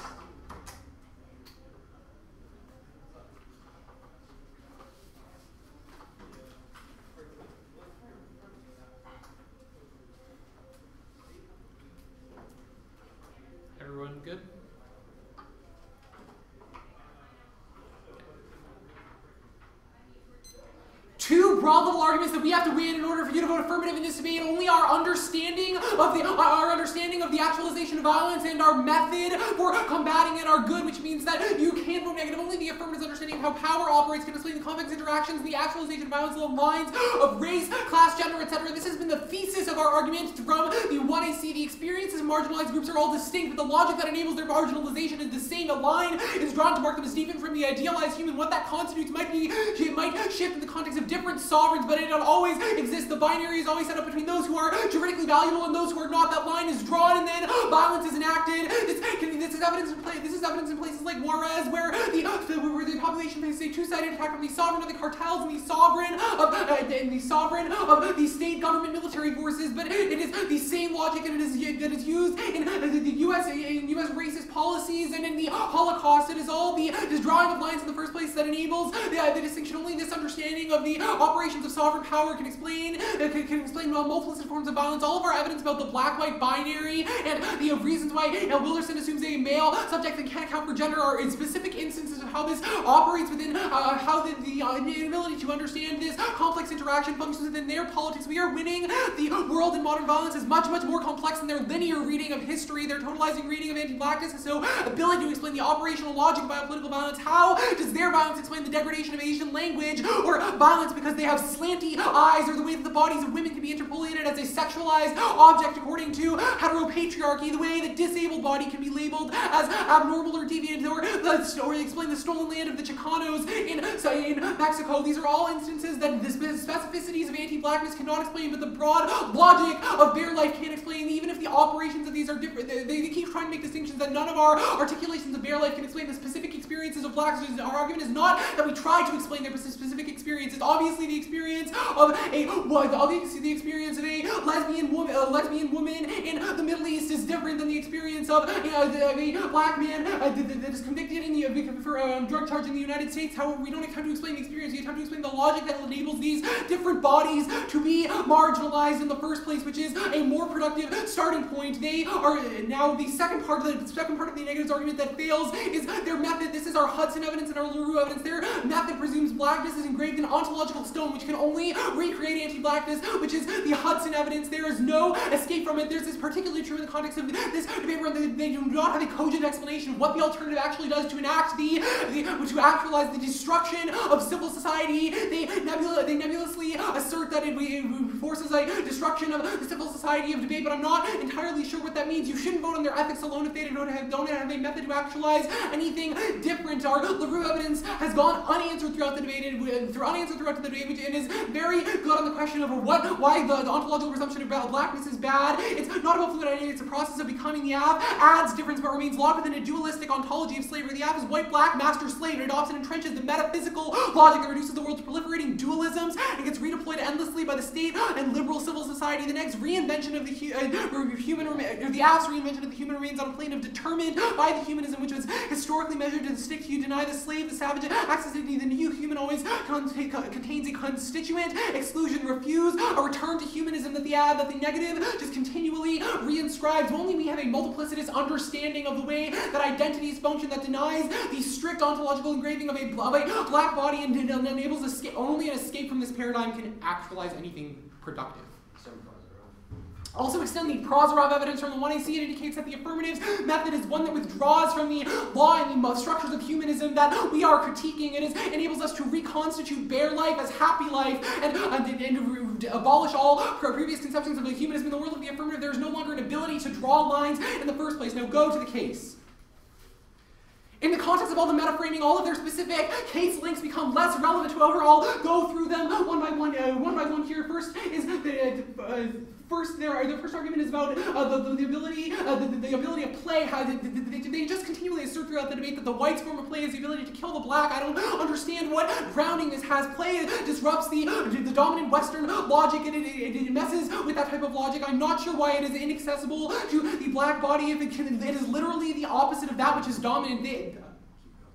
Everyone good? Two broad level arguments that we have to win in order for you to vote affirmative in this debate. Only our understanding of the actualization of violence and our method for combating it are good, which means that you can't vote negative. Only the affirmative understanding of how power operates can explain the complex interactions and the actualization of violence along lines of race, class, gender, etc. This has been the thesis of our argument from the 1AC. The experiences of marginalized groups are all distinct, but the logic that enables their marginalization is the same. A line is drawn to mark them as different from the idealized human. What that constitutes might shift in the context of different sovereigns, but it don't always exist. The binary is always set up between those who are juridically valuable and those who are not. That line is drawn, and then violence is enacted. This is evidence in places like Juarez, where the population faces a two-sided attack from the sovereign of the cartels and the sovereign of the state government military forces. But it is the same logic logic that is used in the U.S. Racist policies and in the Holocaust. It is all the drawing of lines in the first place that enables the distinction. Only this understanding of the operations of sovereign power can explain multiplicity forms of violence. All of our evidence about the black-white binary and the reasons why Wilderson assumes a male subject that can't account for gender are in specific instances of how this operates within how the inability to understand this complex interaction functions within their politics. We are winning. The world in modern violence is much, much more complex than their linear reading of history, their totalizing reading of anti-blackness, and so ability to explain the operational logic of biopolitical violence. How does their violence explain the degradation of Asian language, or violence because they have slanty eyes, or the way that the bodies of women can be interpolated as a sexualized object according to heteropatriarchy, the way that disabled body can be labeled as abnormal or deviant, or explain the stolen land of the Chicanos in Mexico. These are all instances that the specificities of anti-blackness cannot explain, but the broad logic of bare life can't explain. Even if the operations of these are different, they keep trying to make distinctions that none of our articulations of bare life can explain the specific experiences of blacks. Our argument is not that we try to explain their specific experiences. Obviously, the experience of a lesbian woman in the Middle East is different than the experience of a black man that is convicted for drug charge in the United States. However, we don't attempt to explain the experience. We attempt to explain the logic that enables these different bodies to be marginalized in the first place, which is a more productive starting point. They are now the second part of the negatives argument that fails is their method. This is our Hudson evidence and our LaRue evidence. Their method presumes blackness is engraved in ontological stone, which can only recreate anti-blackness, which is the Hudson evidence. There is no escape from it. This is particularly true in the context of this debate where they do not have a cogent explanation of what the alternative actually does to enact to actualize the destruction of civil society. They nebulously assert that it forces a destruction of the civil society of debate, but I'm not entirely sure what that means. You shouldn't vote on their ethics alone if they don't have a method to actualize anything different. Our LaRue evidence has gone unanswered throughout the debate, and is very good on the question of why the ontological presumption about blackness is bad. It's not about fluid identity, it's a process of becoming. The app adds difference but remains locked within a dualistic ontology of slavery. The app is white, black, master, slave. It adopts and entrenches the metaphysical logic that reduces the world to proliferating dualisms and gets redeployed endlessly by the state and liberal civil society. The next reinvention of the app's reinvention of the human remains on a plane of determined by the humanism which was historically measured to the stick. You deny the slave, the savage, access to the new human always contains a constituent exclusion. Refuse a return to humanism that the negative just continually reinscribes. Only we have a multiplicitous understanding of the way that identities function that denies the strict ontological engraving of a black body and enables only an escape from this paradigm can actualize anything productive. Also extend the Prozorov evidence from the 1AC. It indicates that the affirmatives method is one that withdraws from the law and the structures of humanism that we are critiquing. It enables us to reconstitute bare life as happy life and abolish all previous conceptions of the humanism. In the world of the affirmative, there is no longer an ability to draw lines in the first place. Now go to the case. In the context of all the metaframing, all of their specific case links become less relevant. However, I'll go through them one by one here. First is their first argument is about the ability of play. They just continually assert throughout the debate that the white's form of play is the ability to kill the black. I don't understand what grounding this has. Play disrupts the dominant Western logic, and it messes with that type of logic. I'm not sure why it is inaccessible to the black body if it is literally the opposite of that which is dominant.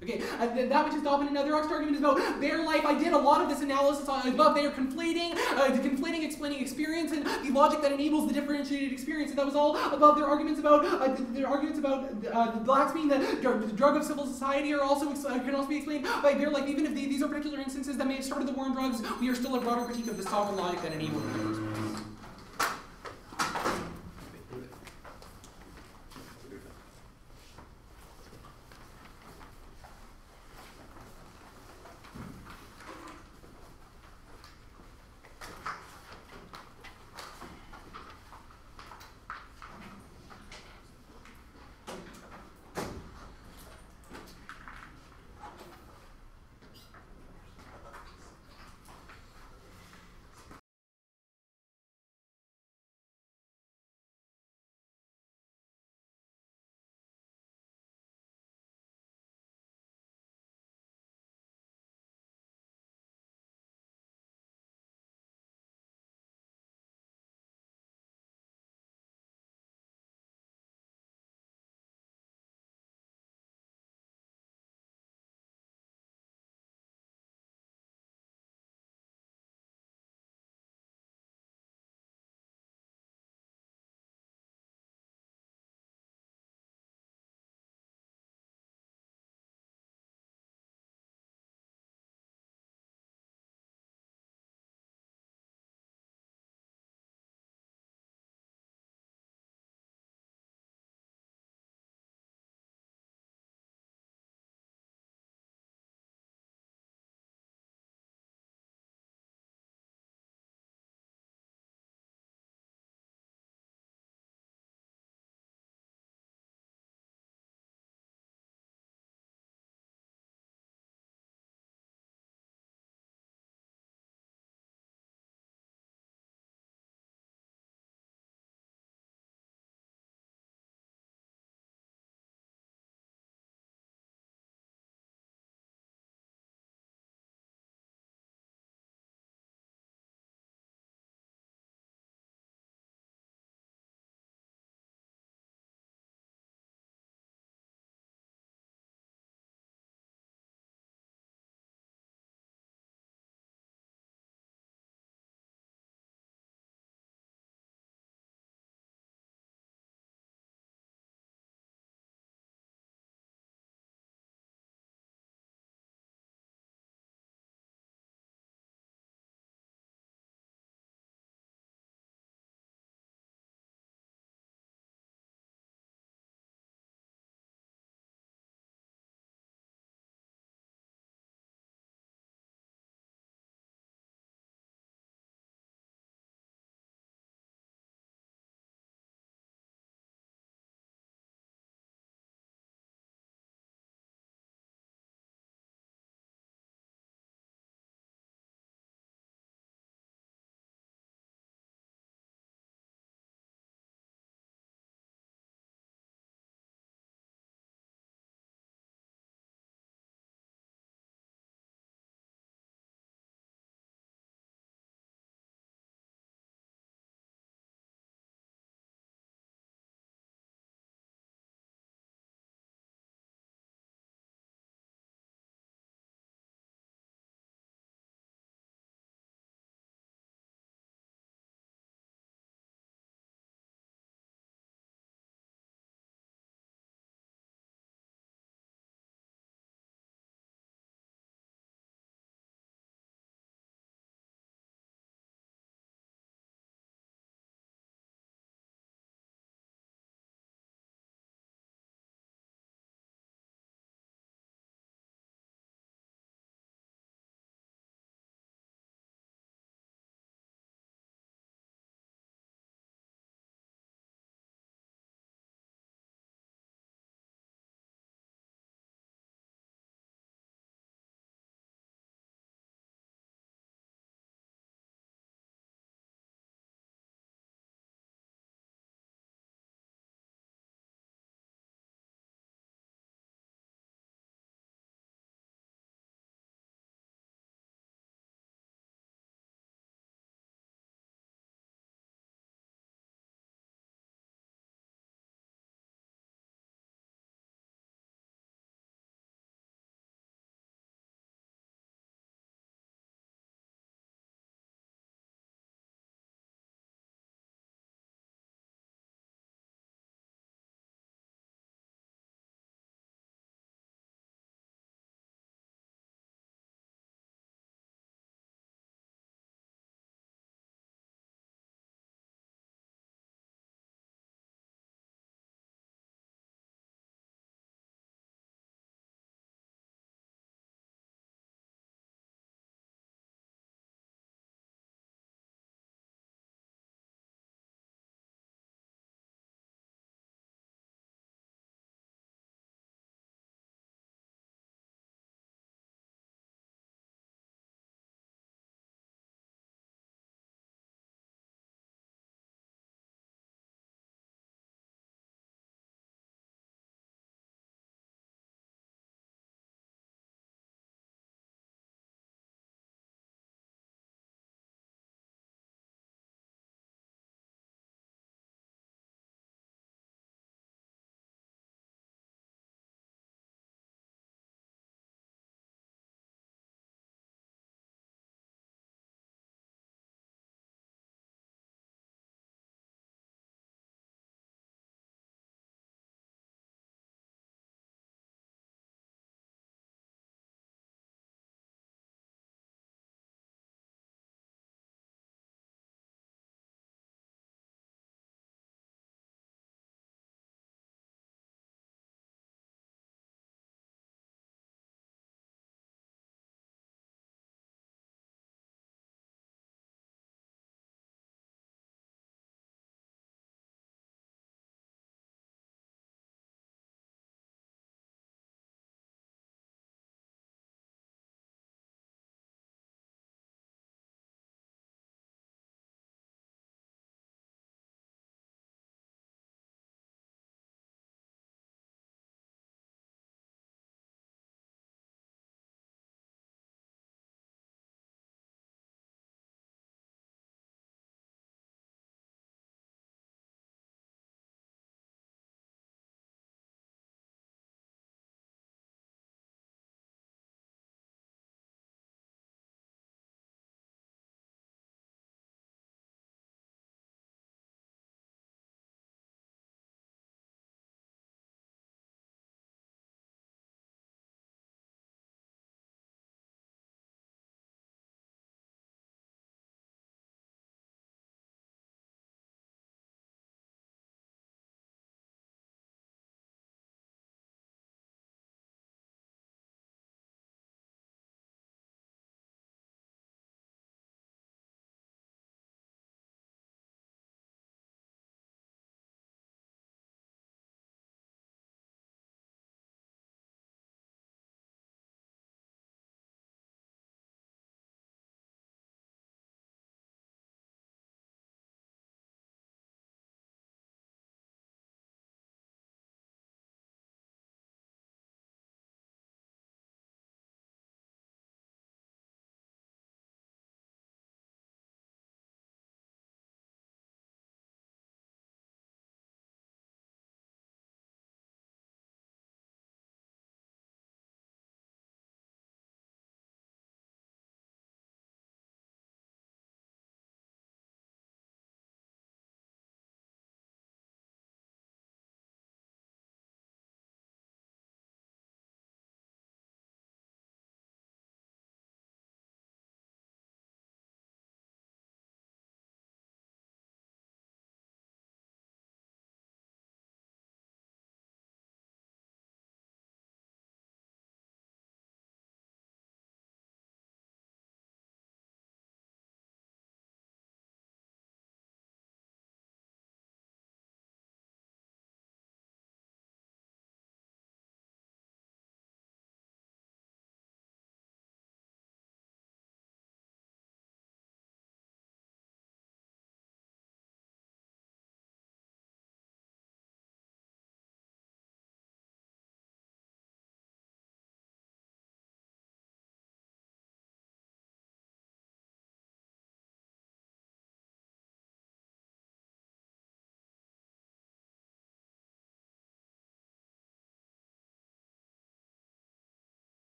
That which is dominant. Now, their next argument is about bare life. I did a lot of this analysis above. They are conflating explaining experience and the logic that enables the differentiated experience. And that was all above their arguments about the blacks being the drug of civil society are also can also be explained by bare life. Even if these are particular instances that may have started the war on drugs, we are still a broader critique of the sovereign logic that enabled it in the first place.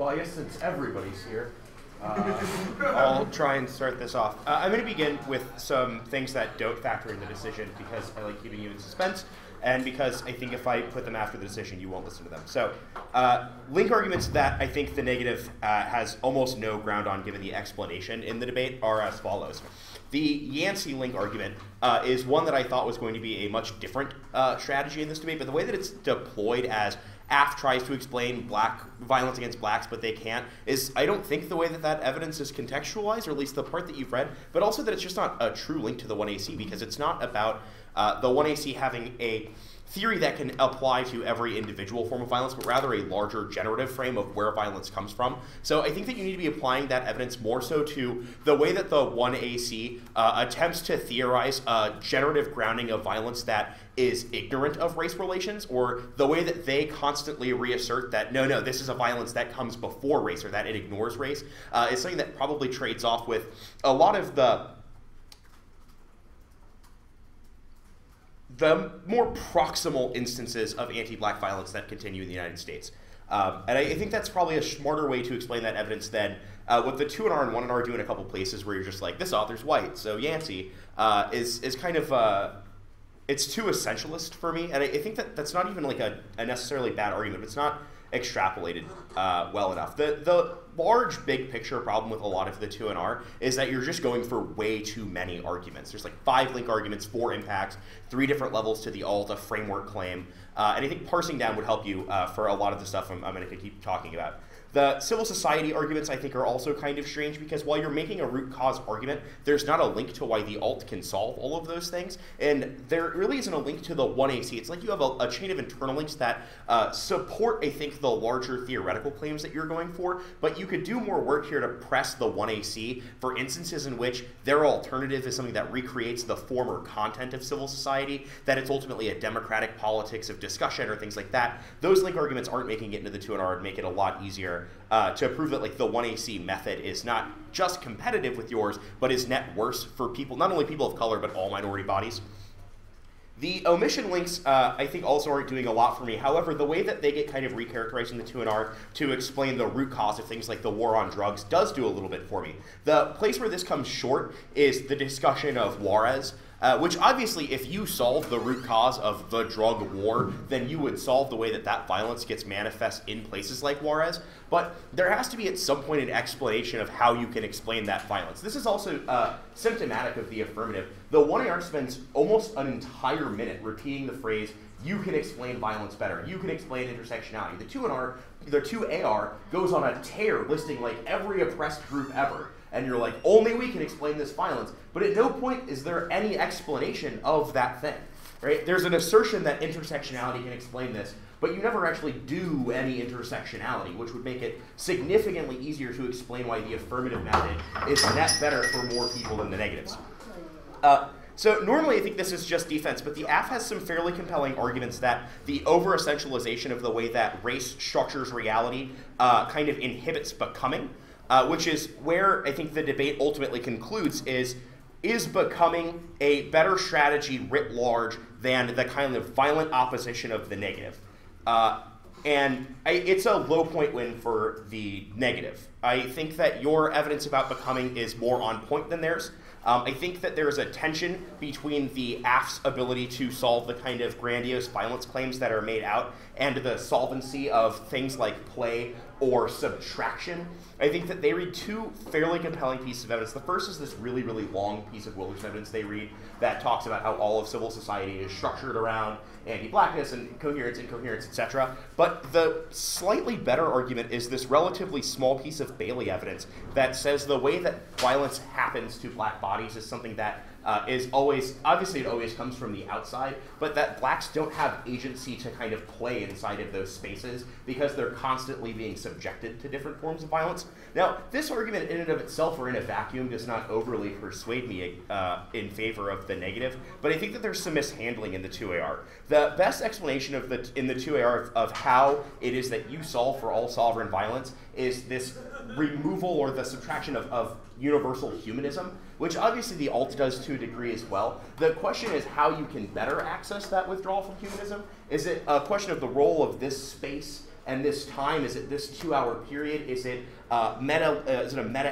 Well, I guess since everybody's here, I'll try and start this off. I'm going to begin with some things that don't factor in the decision because I like keeping you in suspense, and because I think if I put them after the decision, you won't listen to them. So, link arguments that I think the negative has almost no ground on given the explanation in the debate are as follows. The Yancey link argument is one that I thought was going to be a much different strategy in this debate, but the way that it's deployed as AF tries to explain black violence against blacks, but they can't, is I don't think the way that that evidence is contextualized, or at least the part that you've read, but also that it's just not a true link to the 1AC, because it's not about the 1AC having a theory that can apply to every individual form of violence, but rather a larger generative frame of where violence comes from. So I think that you need to be applying that evidence more so to the way that the 1AC attempts to theorize a generative grounding of violence that is ignorant of race relations, or the way that they constantly reassert that, no, this is a violence that comes before race, or that it ignores race, is something that probably trades off with a lot of the more proximal instances of anti-black violence that continue in the United States. And I think that's probably a smarter way to explain that evidence than what the 2NR and 1NR do in a couple places where you're just like, this author's white, so Yancey is kind of, it's too essentialist for me. And I think that that's not even like a necessarily bad argument, but it's not extrapolated well enough. The large big picture problem with a lot of the 2NR is that you're just going for way too many arguments. There's like 5 link arguments, 4 impacts, 3 different levels to the alt, a framework claim, and I think parsing down would help you for a lot of the stuff I'm going to keep talking about. The civil society arguments, I think, are also kind of strange because while you're making a root cause argument, there's not a link to why the alt can solve all of those things, and there really isn't a link to the 1AC. It's like you have a chain of internal links that support, I think, the larger theoretical claims that you're going for, but you could do more work here to press the 1AC for instances in which their alternative is something that recreates the former content of civil society, that it's ultimately a democratic politics of discussion or things like that. Those link arguments aren't making it into the 2NR and make it a lot easier to prove that like the 1AC method is not just competitive with yours, but is net worse for people, not only people of color, but all minority bodies. The omission links, I think, also aren't doing a lot for me. However, the way that they get kind of recharacterized in the 2NR to explain the root cause of things like the war on drugs does do a little bit for me. The place where this comes short is the discussion of Juarez, which obviously, if you solve the root cause of the drug war, then you would solve the way that that violence gets manifest in places like Juarez. But there has to be at some point an explanation of how you can explain that violence. This is also symptomatic of the affirmative. The 1AR spends almost an entire minute repeating the phrase, you can explain violence better, you can explain intersectionality. The 2AR goes on a tear listing like every oppressed group ever. And you're like, only we can explain this violence. But at no point is there any explanation of that thing, right? There's an assertion that intersectionality can explain this, but you never actually do any intersectionality, which would make it significantly easier to explain why the affirmative method is net better for more people than the negatives. So normally I think this is just defense, but the AF has some fairly compelling arguments that the over-essentialization of the way that race structures reality kind of inhibits becoming. Which is where I think the debate ultimately concludes is becoming a better strategy writ large than the kind of violent opposition of the negative? It's a low point win for the negative. I think that your evidence about becoming is more on point than theirs. I think that there is a tension between the AF's ability to solve the kind of grandiose violence claims that are made out and the solvency of things like play or subtraction. I think that they read 2 fairly compelling pieces of evidence. The first is this really, really long piece of Willer's evidence they read that talks about how all of civil society is structured around anti-blackness and coherence, incoherence, etc. But the slightly better argument is this relatively small piece of Bailey evidence that says the way that violence happens to black bodies is something that is always, obviously it always comes from the outside, but that blacks don't have agency to kind of play inside of those spaces because they're constantly being subjected to different forms of violence. Now, this argument in and of itself or in a vacuum does not overly persuade me in favor of the negative, but I think that there's some mishandling in the 2AR. The best explanation in the 2AR of how it is that you solve for all sovereign violence is this removal or the subtraction of universal humanism, which obviously the alt does to a degree as well. The question is how you can better access that withdrawal from humanism. Is it a question of the role of this space And this time, is it this 2-hour period? Is it a meta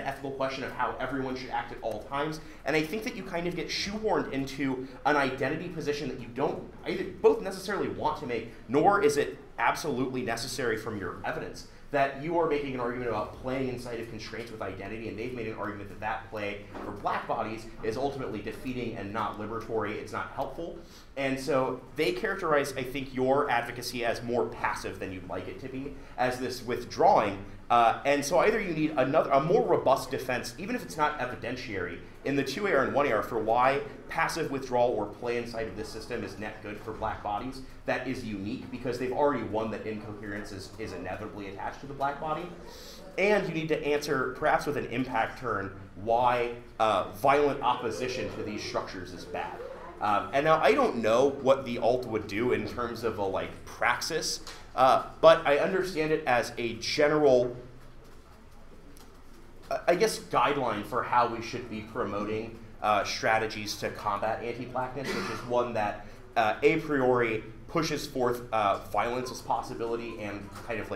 ethical question of how everyone should act at all times? And I think that you kind of get shoehorned into an identity position that you don't either both necessarily want to make, nor is it absolutely necessary from your evidence. That you are making an argument about playing inside of constraints with identity, and they've made an argument that that play for black bodies is ultimately defeating and not liberatory, it's not helpful. And so they characterize, I think, your advocacy as more passive than you'd like it to be, as this withdrawing. And so either you need a more robust defense, even if it's not evidentiary, in the 2AR and 1AR for why passive withdrawal or play inside of this system is net good for black bodies. That is unique because they've already won that incoherence is inevitably attached to the black body. And you need to answer, perhaps with an impact turn, why violent opposition to these structures is bad. And now I don't know what the alt would do in terms of a praxis, but I understand it as a general, I guess, guideline for how we should be promoting strategies to combat anti-blackness, which is one that a priori pushes forth violence as possibility and kind of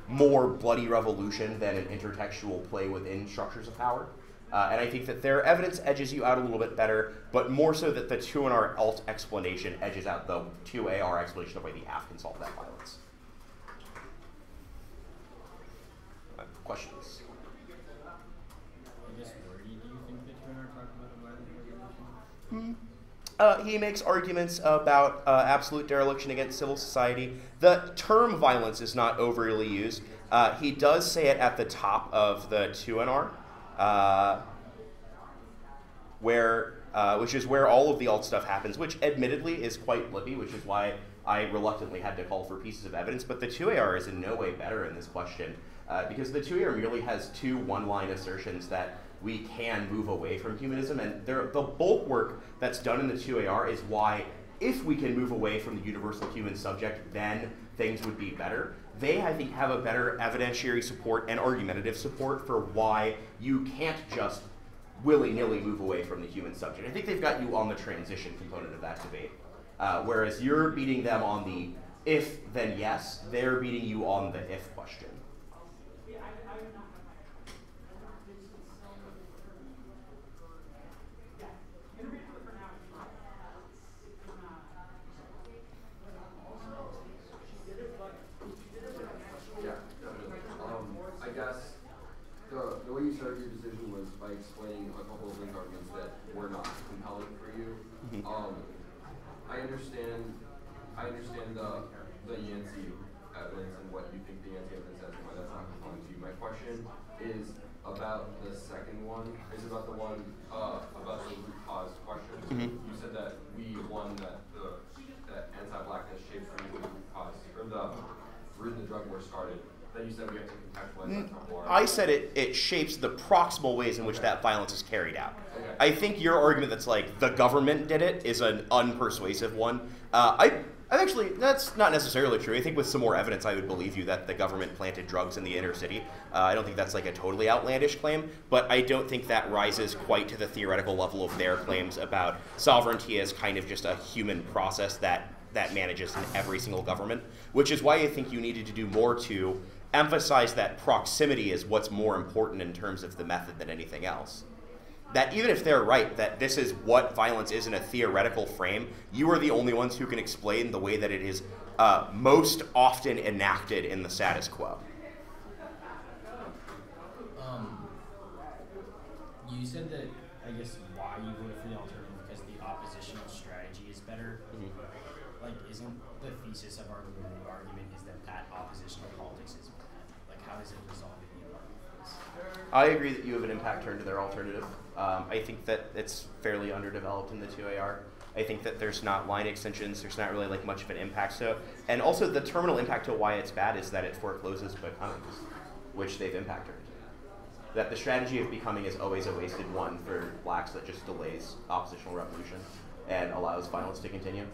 more bloody revolution than an intertextual play within structures of power. And I think that their evidence edges you out a little bit better, but more so that the 2NR alt explanation edges out the 2AR explanation of why the AF can solve that violence. Questions? I guess, where do you think the 2NR talk about a violent revolution? He makes arguments about absolute dereliction against civil society. The term violence is not overly used. He does say it at the top of the 2NR, which is where all of the alt stuff happens, which admittedly is quite blippy, which is why I reluctantly had to call for pieces of evidence. But the 2AR is in no way better in this question, because the 2AR merely has two one-line assertions that we can move away from humanism, and the bulk work that's done in the 2AR is why, if we can move away from the universal human subject, then things would be better. They, I think, have a better evidentiary support and argumentative support for why you can't just willy-nilly move away from the human subject. I think they've got you on the transition component of that debate, whereas you're beating them on the if, then yes, they're beating you on the if question. The way you started your decision was by explaining a couple of link arguments that were not compelling for you. I understand the Yancey evidence and what you think the Yancey evidence says and why that's not compelling to you. My question is about the second one. It's about the one about the root cause question. You said that we won that anti-blackness shaped the root cause, or the reason the drug war started. Then you said we have to contextualize that more. I said it shapes the proximal ways in which that violence is carried out. Okay. I think your argument that's the government did it is an unpersuasive one. Actually, that's not necessarily true. I think with some more evidence, I would believe you that the government planted drugs in the inner city. I don't think that's a totally outlandish claim, but I don't think that rises quite to the theoretical level of their claims about sovereignty as kind of just a human process that manages in every single government, which is why I think you needed to do more to emphasize that proximity is what's more important in terms of the method than anything else. That even if they're right, that this is what violence is in a theoretical frame, you are the only ones who can explain the way that it is most often enacted in the status quo. You said that, I guess, why you voted for the alternative because the oppositional strategy is better. Isn't the thesis of our argument is that oppositional politics is bad? How does it resolve any argument? I agree that you have an impact turn to their alternative. I think that it's fairly underdeveloped in the 2AR. I think that there's not line extensions, there's not really much of an impact. And also the terminal impact to why it's bad is that it forecloses becomings, which they've impact turned. That the strategy of becoming is always a wasted one for blacks that just delays oppositional revolution and allows violence to continue.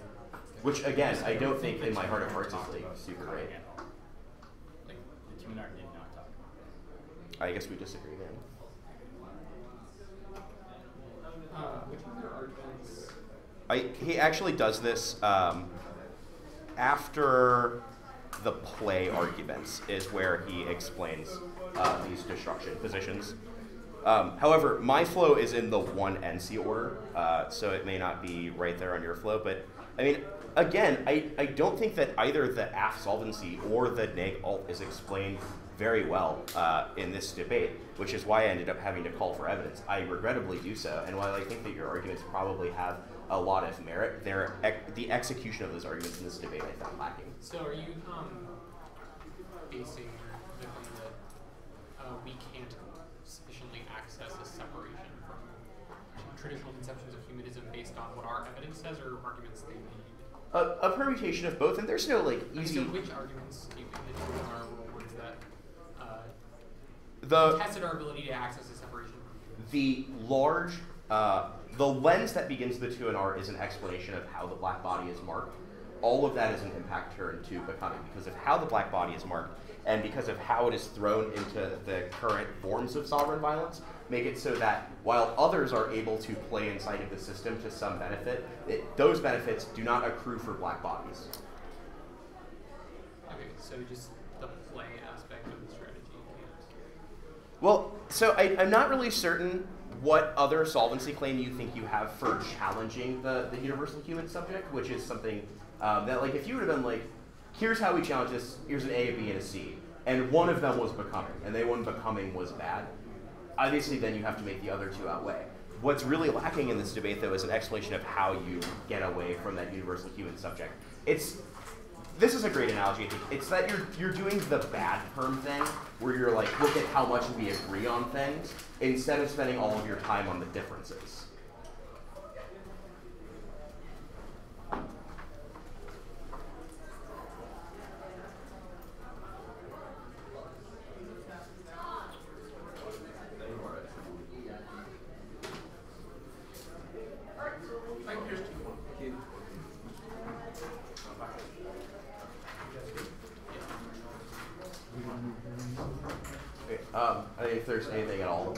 Which again, I don't think in my heart of hearts is super great. The 2NR did not talk about that. I guess we disagree then. Which of their arguments? He actually does this after the play arguments is where he explains these destruction positions. However, my flow is in the 1 NC order, so it may not be right there on your flow, but I mean, again, I don't think that either the AF solvency or the neg alt is explained very well in this debate, which is why I ended up having to call for evidence. I regrettably do so, and while I think that your arguments probably have a lot of merit, the execution of those arguments in this debate I found lacking. So are you basing the claim that we can't sufficiently access a separation from traditional conceptions of humanism based on what our evidence says, or arguments they need? A permutation of both, and there's no like easy. So which arguments do you think that are ones that tested our ability to access a separation? The large, the lens that begins the 2 and R is an explanation of how the black body is marked. All of that is an impact turn to becoming because of how the black body is marked and because of how it is thrown into the current forms of sovereign violence, make it so that while others are able to play inside of the system to some benefit, those benefits do not accrue for black bodies. Okay, so just the play aspect of the strategy. Well, so I'm not really certain what other solvency claim you think you have for challenging the universal human subject, which is something that, like, if you would have been like, here's how we challenge this, here's an A, a B, and a C, and one of them was becoming, and they one becoming was bad, obviously then you have to make the other 2 outweigh. What's really lacking in this debate, though, is an explanation of how you get away from that universal human subject. This is a great analogy, I think. It's that you're doing the bad perm thing, where you're like, look at how much we agree on things, instead of spending all of your time on the differences. I think if there's anything at all